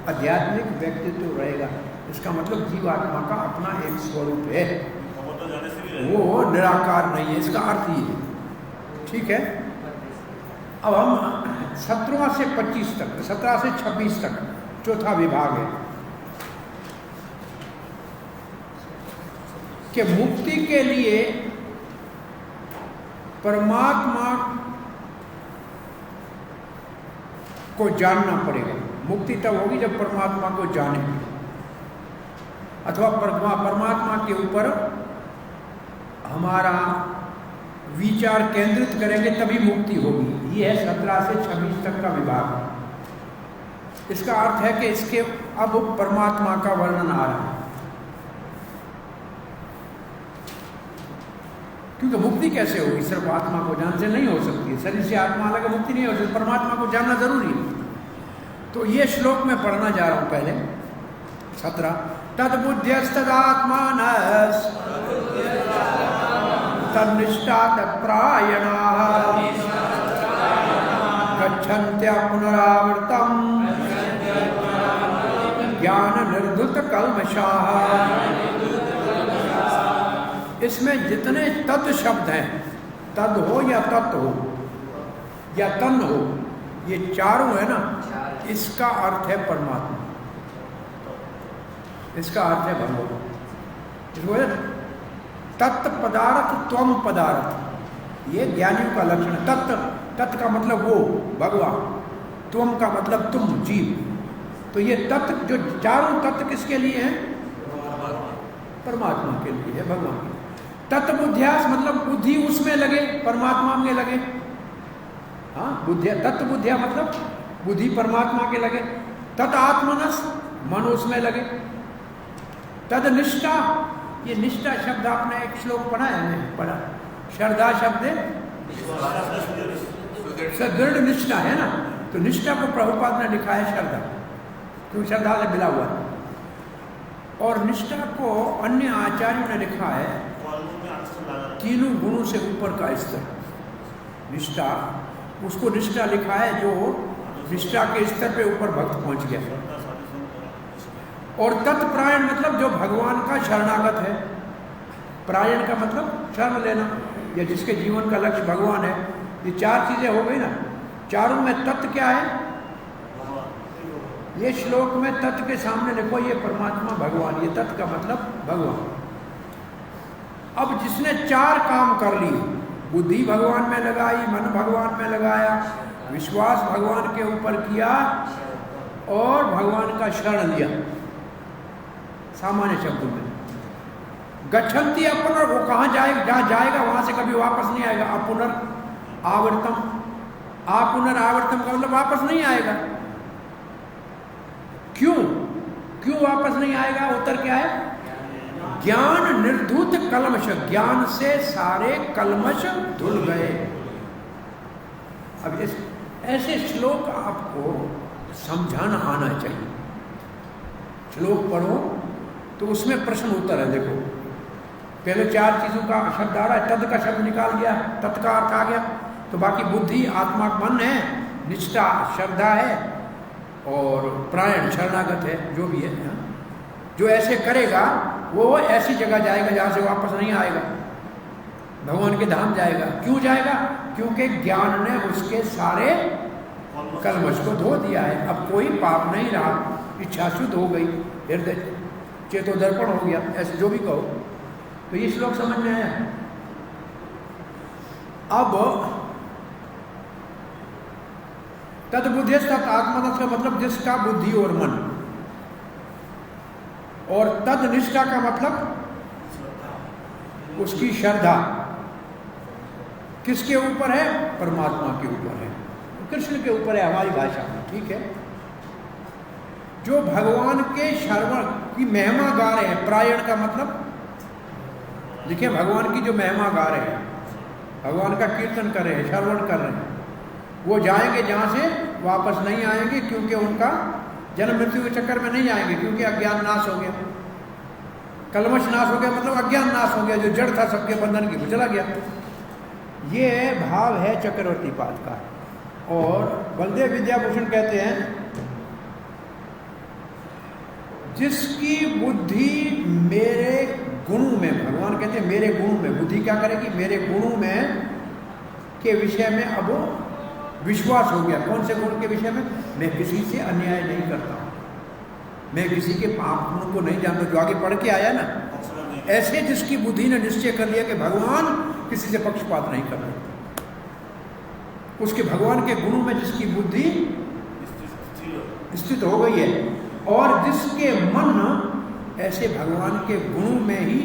आध्यात्मिक व्यक्तित्व रहेगा। इसका मतलब जीवात्मा का अपना एक स्वरूप है, वो निराकार नहीं है, इसका अर्थ ही है। ठीक है, अब हम 17 से 25 तक, 17 से 26 तक चौथा विभाग है कि मुक्ति के लिए परमात्मा को जानना पड़ेगा। मुक्ति तब होगी जब परमात्मा को जाने, अथवा परमात्मा के ऊपर हमारा विचार केंद्रित करेंगे तभी मुक्ति होगी। ये है 17 से 26 तक का विभाग। इसका अर्थ है कि इसके अब परमात्मा का वर्णन आ रहा है, क्योंकि मुक्ति कैसे होगी? सिर्फ आत्मा को जान से नहीं हो सकती है, शरीर से आत्मा अलग मुक्ति नहीं हो सकती, परमात्मा को जानना जरूरी है। तो ये श्लोक में पढ़ना जा रहा हूं पहले 17। तद्बुद्ध्यस्तदात्मान तन्निष्ठा तत्परायणाः गच्छन्त्य पुनरावर्तम् ज्ञान निर्धुत कल्मषाः। इसमें जितने तत् शब्द हैं, तद हो या तत् हो या तन हो, ये चारों है ना, इसका अर्थ है परमात्मा, इसका अर्थ है भगवान। तत्त पदार्थ त्वम पदार्थ, ये ज्ञानियों का लक्षण। तत्त का मतलब वो भगवान, त्वम का मतलब तुम जीव। तो ये तत्व, जो चारों तत्व किसके लिए हैं? परमात्मा के लिए है, भगवान के। तत्वबुद्ध्यास मतलब बुद्धि उसमें लगे, परमात्मा में लगे। हाँ, बुद्धिया, तत्वबुद्धिया मतलब बुद्धि परमात्मा के लगे। तत् आत्मनस, मन उसमें लगे। तद निष्ठा, ये निष्ठा शब्द आपने एक श्लोक पढ़ा है, मैंने पढ़ा। श्रद्धा शब्द दृढ़ निष्ठा है ना, तो निष्ठा को प्रभुपाद ने लिखा है श्रद्धा, क्योंकि श्रद्धा से मिला हुआ है। और निष्ठा को अन्य आचार्यों ने लिखा है तीनों गुणों से ऊपर का स्तर। निष्ठा, उसको निष्ठा लिखा है जो निष्ठा के स्तर पे ऊपर भक्त पहुंच गया। और तत्प्रायण मतलब जो भगवान का शरणागत है। प्रायण का मतलब शरण लेना, या जिसके जीवन का लक्ष्य भगवान है। ये चार चीजें हो गई ना। चारों में तत्व क्या है? ये श्लोक में तत्व के सामने लिखो, ये परमात्मा भगवान, ये तत्व का मतलब भगवान। अब जिसने चार काम कर लिए, बुद्धि भगवान में लगाई, मन भगवान में लगाया, विश्वास भगवान के ऊपर किया और भगवान का शरण लिया, सामान्य शब्दों में गच्छन्ति अपुनर, वो कहाँ जाएगा? जहाँ जाएगा वहां से कभी वापस नहीं आएगा। अपुनर आवर्तम, आपुनर आवर्तम का मतलब वापस नहीं आएगा। क्यों वापस नहीं आएगा? उत्तर क्या है? ज्ञान निर्धूत कलमश, ज्ञान से सारे कलमश धुल गए। अब इस ऐसे श्लोक आपको समझाना आना चाहिए। श्लोक पढ़ो तो उसमें प्रश्न उत्तर है। देखो, पहले 4 चीज़ों का शब्द आ रहा है, तद का शब्द निकाल गया, तत् का अर्थ आ गया, तो बाकी बुद्धि, आत्मा, मन है, निष्ठा श्रद्धा है और प्राण शरणागत है, जो भी है। जो ऐसे करेगा वो ऐसी जगह जाएगा जहाँ से वापस नहीं आएगा, भगवान के धाम जाएगा। क्यों जाएगा? क्योंकि ज्ञान ने उसके सारे कलमश को धो दिया है। अब कोई पाप नहीं रहा, इच्छा शुद्ध हो गई, हृदय चेतो दर्पण हो गया, ऐसे जो भी कहो। तो ये श्लोक समझ में आया। अब तद्बुद्धि तत् आत्मतत्व का मतलब जिसका बुद्धि और मन, और तद निष्ठा का मतलब उसकी श्रद्धा किसके ऊपर है? परमात्मा के ऊपर है, कृष्ण के ऊपर है हमारी भाषा में, ठीक है। जो भगवान के श्रवण की महिमा गा रहे हैं, प्रायण का मतलब देखिए, भगवान की जो महिमा गा रहे हैं, भगवान का कीर्तन कर रहे हैं, श्रवण कर रहे हैं, वो जाएंगे जहाँ से वापस नहीं आएंगे, क्योंकि उनका जन्म मृत्यु के चक्कर में नहीं आएंगे, क्योंकि अज्ञान नाश हो गया, कलमश नाश हो गया, मतलब अज्ञान नाश हो गया, जो जड़ था सबके बंधन की वो चला गया। ये भाव है चक्रवर्ती पाद का। और बलदेव विद्याभूषण कहते हैं जिसकी बुद्धि मेरे गुणों में, भगवान कहते हैं मेरे गुणों में, बुद्धि क्या करेगी? मेरे गुणों में के विषय में अब विश्वास हो गया। कौन से गुण के विषय में? मैं किसी से अन्याय नहीं करता, मैं किसी के पाप को नहीं जानता, जो आगे पढ़ के आया ना, ऐसे जिसकी बुद्धि ने निश्चय कर लिया कि भगवान किसी से पक्षपात नहीं कर रहे, उसके भगवान के गुणों में जिसकी बुद्धि स्थित हो गई है, और जिसके मन ऐसे भगवान के गुणों में ही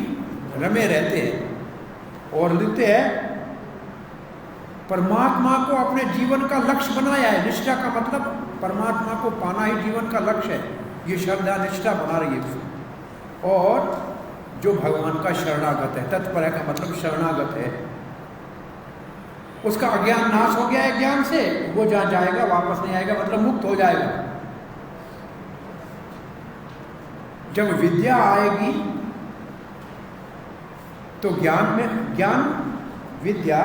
रमे रहते हैं और लिखते हैं परमात्मा को अपने जीवन का लक्ष्य बनाया है। निष्ठा का मतलब परमात्मा को पाना ही जीवन का लक्ष्य है, ये श्रद्धा निष्ठा बना रही है। और जो भगवान का शरणागत है, तत्पर है का मतलब शरणागत है, उसका अज्ञान नाश हो गया है, ज्ञान से वो जहाँ जाएगा वापस नहीं आएगा, मतलब मुक्त हो जाएगा। जब विद्या आएगी तो ज्ञान में, ज्ञान विद्या,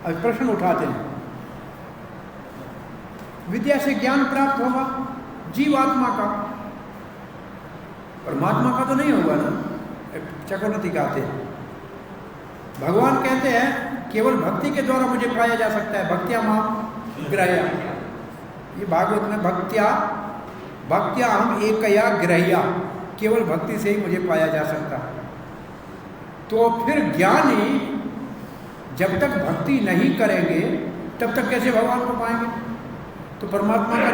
अब प्रश्न उठाते हैं, विद्या से ज्ञान प्राप्त होगा जीवात्मा का, परमात्मा का तो नहीं होगा ना। चक्रवर्ती कहते हैं, भगवान कहते हैं केवल भक्ति के द्वारा मुझे पाया जा सकता है, भक्त्या मां ग्रह्या, ये भागवत में भक्त्या हम एकया ग्रह्या, केवल भक्ति से ही मुझे पाया जा सकता है। तो फिर ज्ञानी जब तक भक्ति नहीं करेंगे तब तक कैसे भगवान को पाएंगे? तो परमात्मा का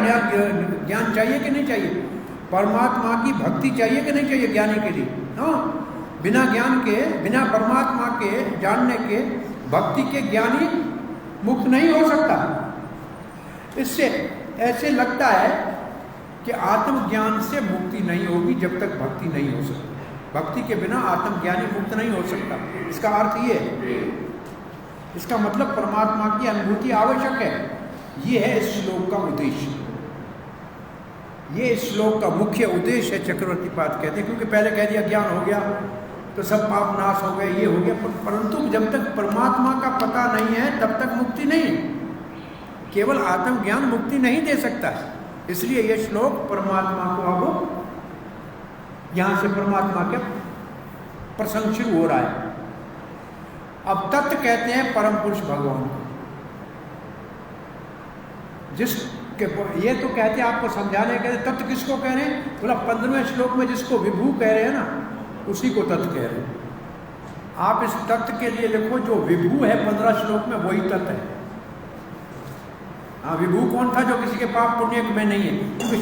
ज्ञान चाहिए कि नहीं चाहिए? परमात्मा की भक्ति चाहिए कि नहीं चाहिए ज्ञानी के लिए? हाँ, बिना ज्ञान के, बिना परमात्मा के जानने के, भक्ति के ज्ञानी मुक्त नहीं हो सकता। इससे ऐसे लगता है कि आत्मज्ञान से मुक्ति नहीं होगी जब तक भक्ति नहीं हो सकती, भक्ति के बिना आत्मज्ञानी मुक्त नहीं हो सकता। इसका अर्थ ये है, इसका मतलब परमात्मा की अनुभूति आवश्यक है। ये है इस श्लोक का उद्देश्य, ये इस श्लोक का मुख्य उद्देश्य है। चक्रवर्ती पाद कहते हैं, क्योंकि पहले कह दिया ज्ञान हो गया तो सब पाप नाश हो गए, ये हो गया, परंतु जब तक परमात्मा का पता नहीं है तब तक मुक्ति नहीं है। केवल आत्मज्ञान मुक्ति नहीं दे सकता है। इसलिए यह श्लोक परमात्मा को, अब यहां से परमात्मा के प्रसंग शुरू हो रहा है। अब तत्व कहते हैं परम पुरुष भगवान को, जिसके ये तो कहते हैं आपको समझाने के तत्व किसको कह रहे हैं? बोला 15वें श्लोक में जिसको विभू कह रहे हैं ना, उसी को तत्व कह रहे हैं। आप इस तत्व के लिए लिखो जो विभू है 15 श्लोक में, वही तत्व है। हाँ, विभू कौन था? जो किसी के पाप पुण्य में नहीं है। क्योंकि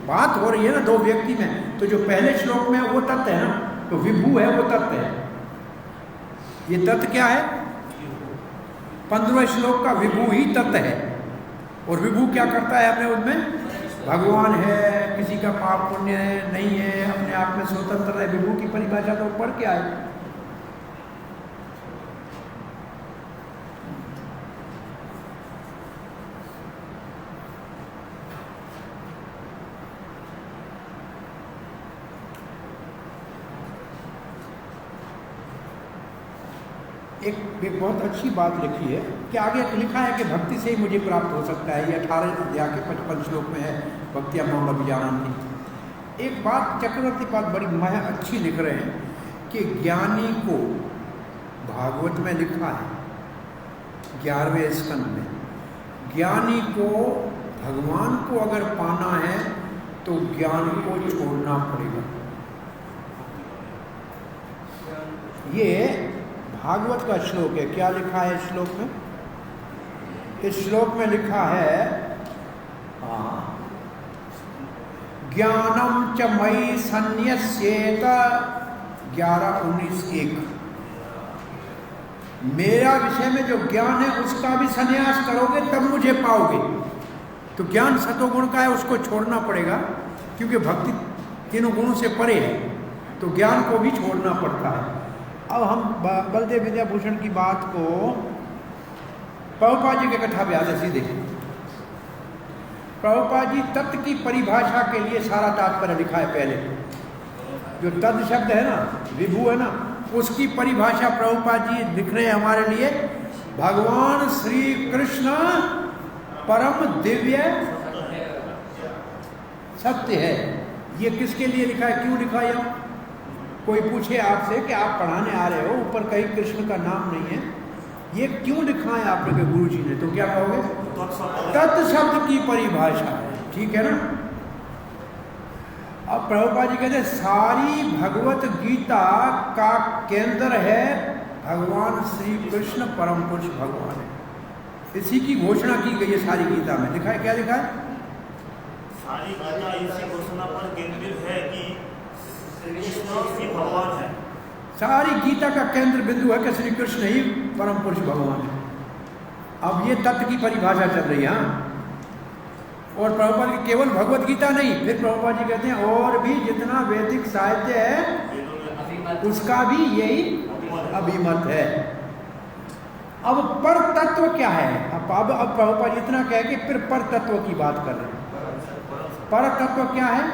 बात हो रही है ना दो व्यक्ति में, तो जो पहले श्लोक में है वो तत्व है ना, तो विभू है वो तत्व है। ये तत्व क्या है? 15वें श्लोक का विभू ही तत्व है। और विभू क्या करता है अपने उनमें? भगवान है, किसी का पाप पुण्य नहीं है, अपने आप में स्वतंत्र है। विभू की परिभाषा तो पढ़ के आए। एक बहुत अच्छी बात लिखी है कि आगे लिखा है कि भक्ति से ही मुझे प्राप्त हो सकता है। ये 18 अध्याय के 55 श्लोक में है, भक्तिया मामला विजानंती। एक बात चक्रवर्ती बात बड़ी अच्छी लिख रहे हैं कि ज्ञानी को, भागवत में लिखा है 11वें स्कंद में, ज्ञानी को भगवान को अगर पाना है तो ज्ञान को छोड़ना पड़ेगा। ये भागवत का श्लोक है। क्या लिखा है इस श्लोक में? इस श्लोक में लिखा है ज्ञानम च मयि सन्न्यस्येत 11:19-1। मेरा विषय में जो ज्ञान है उसका भी संन्यास करोगे तब मुझे पाओगे। तो ज्ञान सतोगुण का है, उसको छोड़ना पड़ेगा क्योंकि भक्ति तीनों गुणों से परे है, तो ज्ञान को भी छोड़ना पड़ता है। अब हम बलदेव विद्याभूषण की बात को प्रभुपाद जी के कथा पे आते सीधे। प्रभुपाद जी तत्व की परिभाषा के लिए सारा तात्पर्य लिखा है। पहले जो तद शब्द है ना, विभु है ना, उसकी परिभाषा प्रभुपाद जी लिख रहे हैं हमारे लिए। भगवान श्री कृष्ण परम दिव्य सत्य है। ये किसके लिए लिखा है, क्यों लिखा है? कोई पूछे आपसे कि आप पढ़ाने आ रहे हो, ऊपर कहीं कृष्ण का नाम नहीं है, ये क्यों लिखा है आप लोग के गुरु जी ने? तो क्या कहोगे? तत् शब्द की परिभाषा है, ठीक है ना। अब प्रभुपाद जी कहते हैं सारी भगवत गीता का केंद्र है भगवान श्री कृष्ण परम पुरुष भगवान है। इसी की घोषणा की गई है सारी गीता में। लिखा है, क्या लिखा है? सारी गीता इसी घोषणा पर केंद्रित है कि कृष्ण ही भगवान है। सारी गीता का केंद्र बिंदु है कि श्री कृष्ण ही परम पुरुष भगवान है। अब ये तत्व की परिभाषा चल रही है। और प्रभुपाद जी केवल भगवत गीता नहीं, फिर प्रभुपाद जी कहते हैं और भी जितना वैदिक साहित्य है उसका भी यही अभिमत है। अब पर तत्व क्या है? अब प्रभुपाद जी इतना कह के फिर पर तत्व की बात कर रहे हैं। पर तत्व क्या है?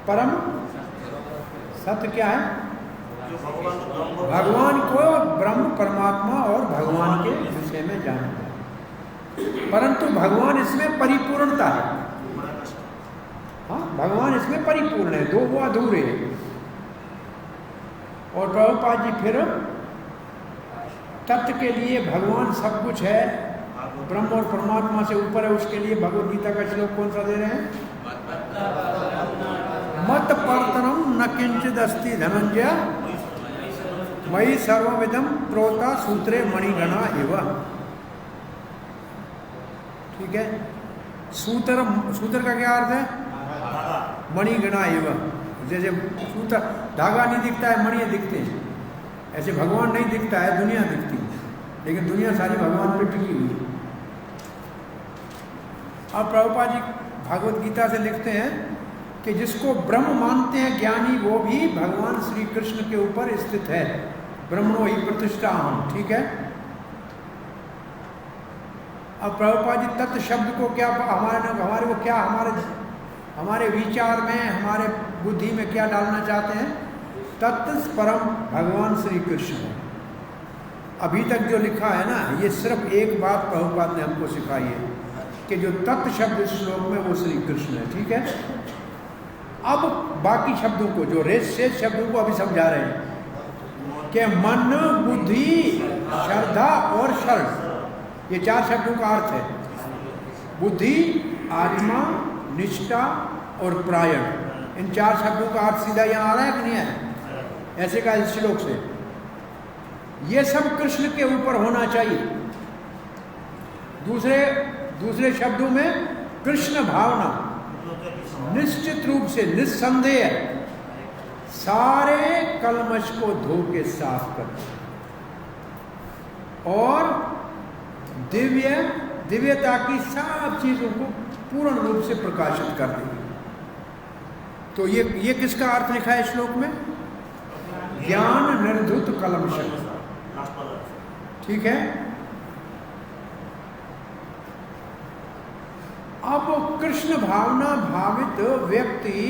परम सत्य क्या है? भगवान को ब्रह्म परमात्मा और भगवान के विषय में जानना, परंतु भगवान इसमें परिपूर्णता है। हाँ, भगवान इसमें परिपूर्ण है, दो वो अधूरे हैं। और प्रभुपाद जी फिर तत्व के लिए भगवान सब कुछ है, ब्रह्म और परमात्मा से ऊपर है, उसके लिए भगवद गीता का श्लोक कौन सा दे रहे हैं? मत पर्तनम न किंचिद अस्ति धनंजय मयि सर्वविदम प्रोता सूत्रे मणिगणा इव। ठीक है, सूत्र का क्या अर्थ है? मणिगणा इव। जैसे सूत्र धागा नहीं दिखता है, मणि दिखते हैं, ऐसे भगवान नहीं दिखता है, दुनिया दिखती है, लेकिन दुनिया सारी भगवान पे टिकी हुई है। अब प्रभुपाद जी भागवत गीता से लिखते हैं कि जिसको ब्रह्म मानते हैं ज्ञानी, वो भी भगवान श्री कृष्ण के ऊपर स्थित है। ब्रह्मणो ही प्रतिष्ठा हम। ठीक है। अब प्रभुपाद जी तत्व शब्द को क्या हमारे को क्या हमारे विचार में, हमारे बुद्धि में क्या डालना चाहते हैं? तत्व परम भगवान श्री कृष्ण है। अभी तक जो लिखा है ना, ये सिर्फ एक बात प्रभुपाद ने हमको सिखाई है कि जो तत्व शब्द इस श्लोक में वो श्री कृष्ण है। ठीक है। अब बाकी शब्दों को, जो शेष शब्दों को अभी समझा रहे हैं कि मन, बुद्धि, श्रद्धा और शरण, ये 4 शब्दों का अर्थ है। बुद्धि, आत्मा, निष्ठा और प्रायण, इन 4 शब्दों का अर्थ सीधा यहाँ आ रहा है कि नहीं है? ऐसे का इस श्लोक से ये सब कृष्ण के ऊपर होना चाहिए। दूसरे शब्दों में कृष्ण भावना निश्चित रूप से, निस्संदेह सारे कलमश को धो के साफ कर और दिव्यता की सब चीजों को पूर्ण रूप से प्रकाशित कर देगी। तो ये किसका अर्थ लिखा है श्लोक में? ज्ञान निर्धुत कलमश। ठीक है। अब कृष्ण भावना भावित व्यक्ति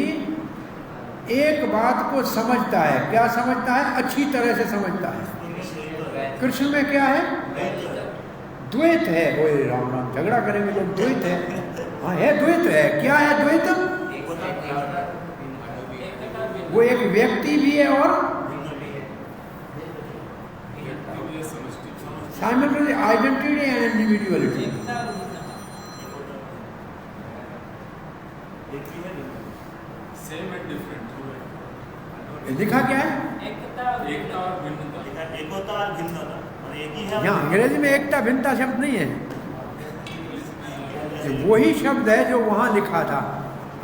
एक बात को समझता है। क्या समझता है? अच्छी तरह से समझता है। कृष्ण में क्या है? द्वैत है। ओए राम राम, झगड़ा करेंगे लोग, द्वैत है। हाँ है, द्वैत है। क्या है द्वैत? वो एक व्यक्ति भी है और simultaneous identity and individuality. Same and different लिखा क्या है? एकता और भिन्नता। एकता और भिन्नता, एक ही है। यहाँ अंग्रेजी में एकता भिन्नता शब्द नहीं है, वही शब्द है जो वहाँ लिखा था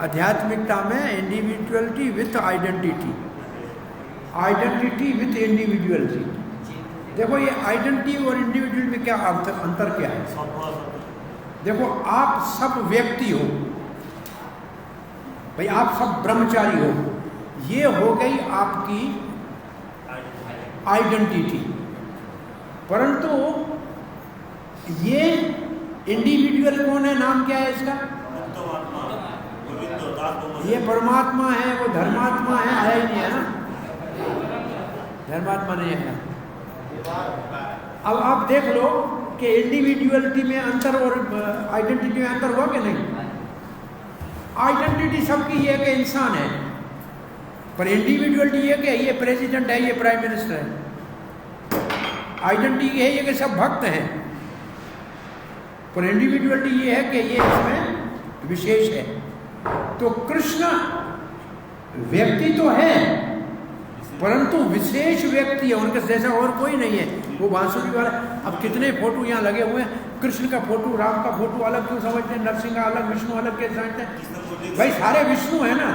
आध्यात्मिकता में, individuality with identity, identity with individuality. देखो ये आइडेंटिटी और इंडिविजुअल में क्या अंतर क्या है? देखो आप सब व्यक्ति हो भाई, आप सब ब्रह्मचारी हो, ये हो गई आपकी आइडेंटिटी। परंतु ये इंडिविजुअल कौन है? नाम क्या है इसका? ये परमात्मा है, वो धर्मात्मा है ही नहीं, है ना? धर्मात्मा नहीं है। अब आप देख लो कि इंडिविजुअलिटी में अंतर और आइडेंटिटी में अंतर हुआ कि नहीं? आइडेंटिटी सबकी ये है कि इंसान है, पर इंडिविजुअलिटी ये कि ये प्रेसिडेंट है, ये प्राइम मिनिस्टर है। आइडेंटिटी ये है कि सब भक्त हैं, पर इंडिविजुअलिटी ये है कि ये इसमें विशेष है। तो कृष्ण व्यक्ति तो है, परंतु विशेष व्यक्ति है, उनके जैसा और कोई नहीं है। वो बांसुरी वाला, अब कितने फोटो यहाँ लगे हुए हैं, कृष्ण का फोटो, राम का फोटो अलग क्यों समझते हैं? नरसिंह का अलग, विष्णु अलग कैसे समझते हैं? भाई सारे विष्णु है ना,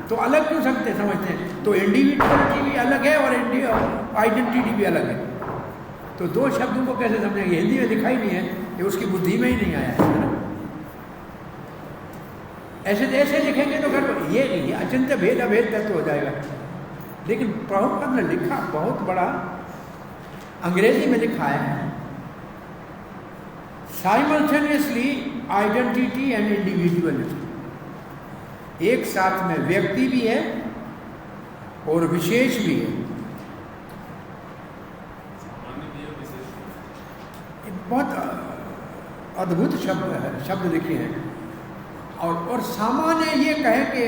तो अलग क्यों समझते हैं? तो इंडिविजुअलिटी भी अलग है और आइडेंटिटी भी अलग है। तो दो शब्दों को कैसे समझेंगे? हिंदी में दिखाई नहीं है, ये उसकी बुद्धि में ही नहीं आया है ना। ऐसे लिखेंगे तो फिर ये अचिंत्य भेद अभेद तत्व हो जाएगा। लेकिन प्रभुपाद ने लिखा बहुत बड़ा, अंग्रेजी में लिखा है, साइमल्टेनियसली आइडेंटिटी एंड इंडिविजुअलिटी। एक साथ में व्यक्ति भी है और विशेष भी है। बहुत अद्भुत शब्द लिखे हैं। और सामान्य ये कहे कि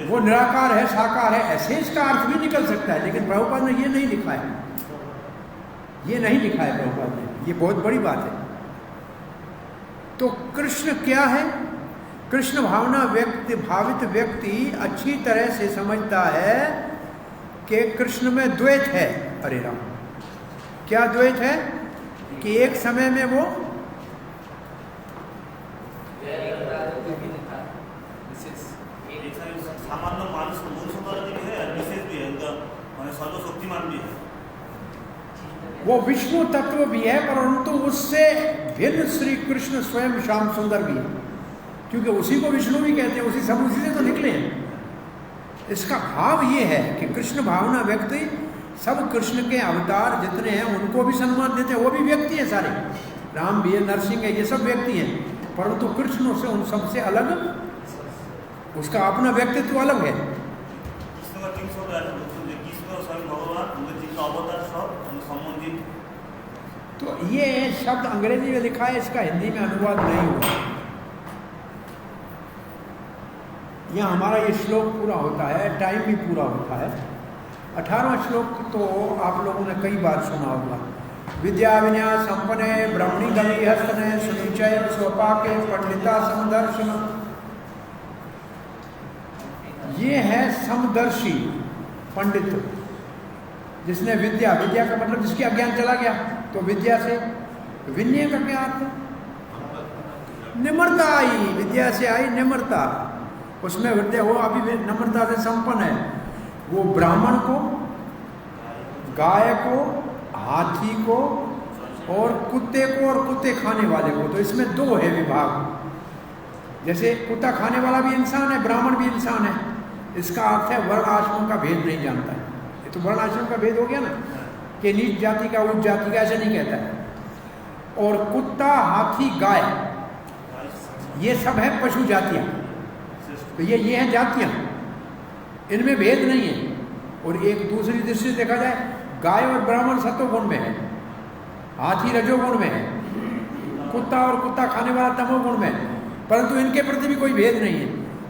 वो निराकार है, साकार है, ऐसे इसका अर्थ भी निकल सकता है, लेकिन प्रभुपाद ने ये नहीं लिखा है, ये नहीं लिखा है प्रभुपाद ने। ये बहुत बड़ी बात है। तो कृष्ण क्या है? कृष्ण भावित व्यक्ति अच्छी तरह से समझता है कि कृष्ण में द्वैत है। अरे राम, क्या द्वैत है? कि एक समय में वो सामान्य मानुष भी है, विशेष भी है, सर्वशक्तिमान भी है। वो विष्णु तत्व भी है, परंतु उससे भिन्न श्री कृष्ण स्वयं श्याम सुंदर भी है, क्योंकि उसी को विष्णु भी कहते हैं, उसी से तो निकले हैं। इसका भाव ये है कि कृष्ण भावना व्यक्ति सब कृष्ण के अवतार जितने हैं उनको भी सम्मान देते हैं, वो भी व्यक्ति हैं सारे, राम भी है, नरसिंह है, ये सब व्यक्ति हैं, परंतु कृष्ण से उन सबसे अलग, उसका अपना व्यक्तित्व अलग है। तो ये शब्द अंग्रेजी में लिखा है, इसका हिंदी में अनुवाद नहीं हुआ। यहाँ हमारा ये श्लोक पूरा होता है, टाइम भी पूरा होता है। 18वां श्लोक तो आप लोगों ने कई बार सुना होगा। विद्या विन्यास संपन्ने ब्रह्मणि गति हस्तने सुनिचय स्वपाके पंडिता समदर्शन। ये है समदर्शी पंडित, जिसने विद्या का मतलब जिसकी अज्ञान चला गया, तो विद्या से विनय का क्या अर्थ? निम्रता आई, विद्या से आई निम्रता, उसमें विद्या हो अभी नम्रता से संपन्न है। वो ब्राह्मण को, गाय को, हाथी को और कुत्ते को और कुत्ते खाने वाले को, तो इसमें दो है विभाग। जैसे कुत्ता खाने वाला भी इंसान है, ब्राह्मण भी इंसान है, इसका अर्थ है वर्ण आश्रम का भेद नहीं जानता है। ये तो वर्ण आश्रम का भेद हो गया ना, कि नीच जाति का उच्च जाति का ऐसे नहीं कहता है। और कुत्ता, हाथी, गाय, ये सब है पशु जातियाँ, तो ये हैं जातियाँ, इनमें भेद नहीं है। और एक दूसरी दृष्टि से देखा जाए, गाय और ब्राह्मण सत्वगुण में है, हाथी रजोगुण में है, कुत्ता और कुत्ता खाने वाला तमोगुण में है, परंतु इनके प्रति भी कोई भेद नहीं है।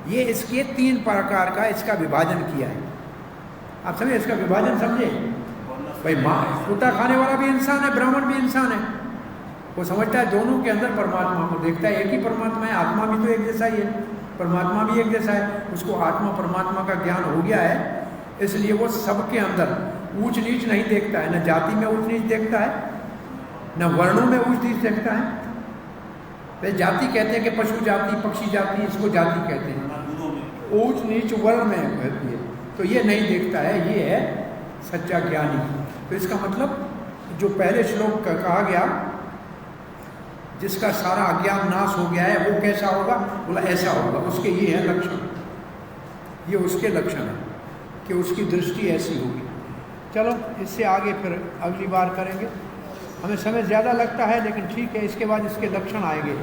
ये इसके 3 प्रकार का इसका विभाजन किया है। आप समझे, इसका विभाजन समझे भाई। कुत्ता खाने वाला भी इंसान है, ब्राह्मण भी इंसान है। वो समझता है दोनों के अंदर परमात्मा को देखता है, एक ही परमात्मा है। आत्मा भी तो एक जैसा ही है, परमात्मा भी एक जैसा है। उसको आत्मा परमात्मा का ज्ञान हो गया है, इसलिए वो सबके अंदर ऊंच नीच नहीं देखता है। न जाति में ऊंच नीच देखता है, न वर्णों में ऊंच नीच देखता है। वे जाति कहते हैं कि पशु जाति, पक्षी जाति, इसको जाति कहते हैं। ऊंच नीच वर्ण में कहती है, तो ये नहीं देखता है, ये है सच्चा ज्ञानी। तो इसका मतलब जो पहले श्लोक का कहा गया, जिसका सारा अज्ञान नाश हो गया है, वो कैसा होगा? बोला ऐसा होगा। उसके ये है लक्षण, ये उसके लक्षण है कि उसकी दृष्टि ऐसी होगी। चलो इससे आगे फिर अगली बार करेंगे। हमें समय ज़्यादा लगता है, लेकिन ठीक है, इसके बाद इसके लक्षण आएंगे।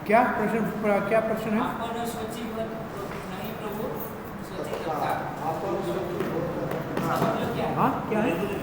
क्या प्रश्न है? हाँ क्या है?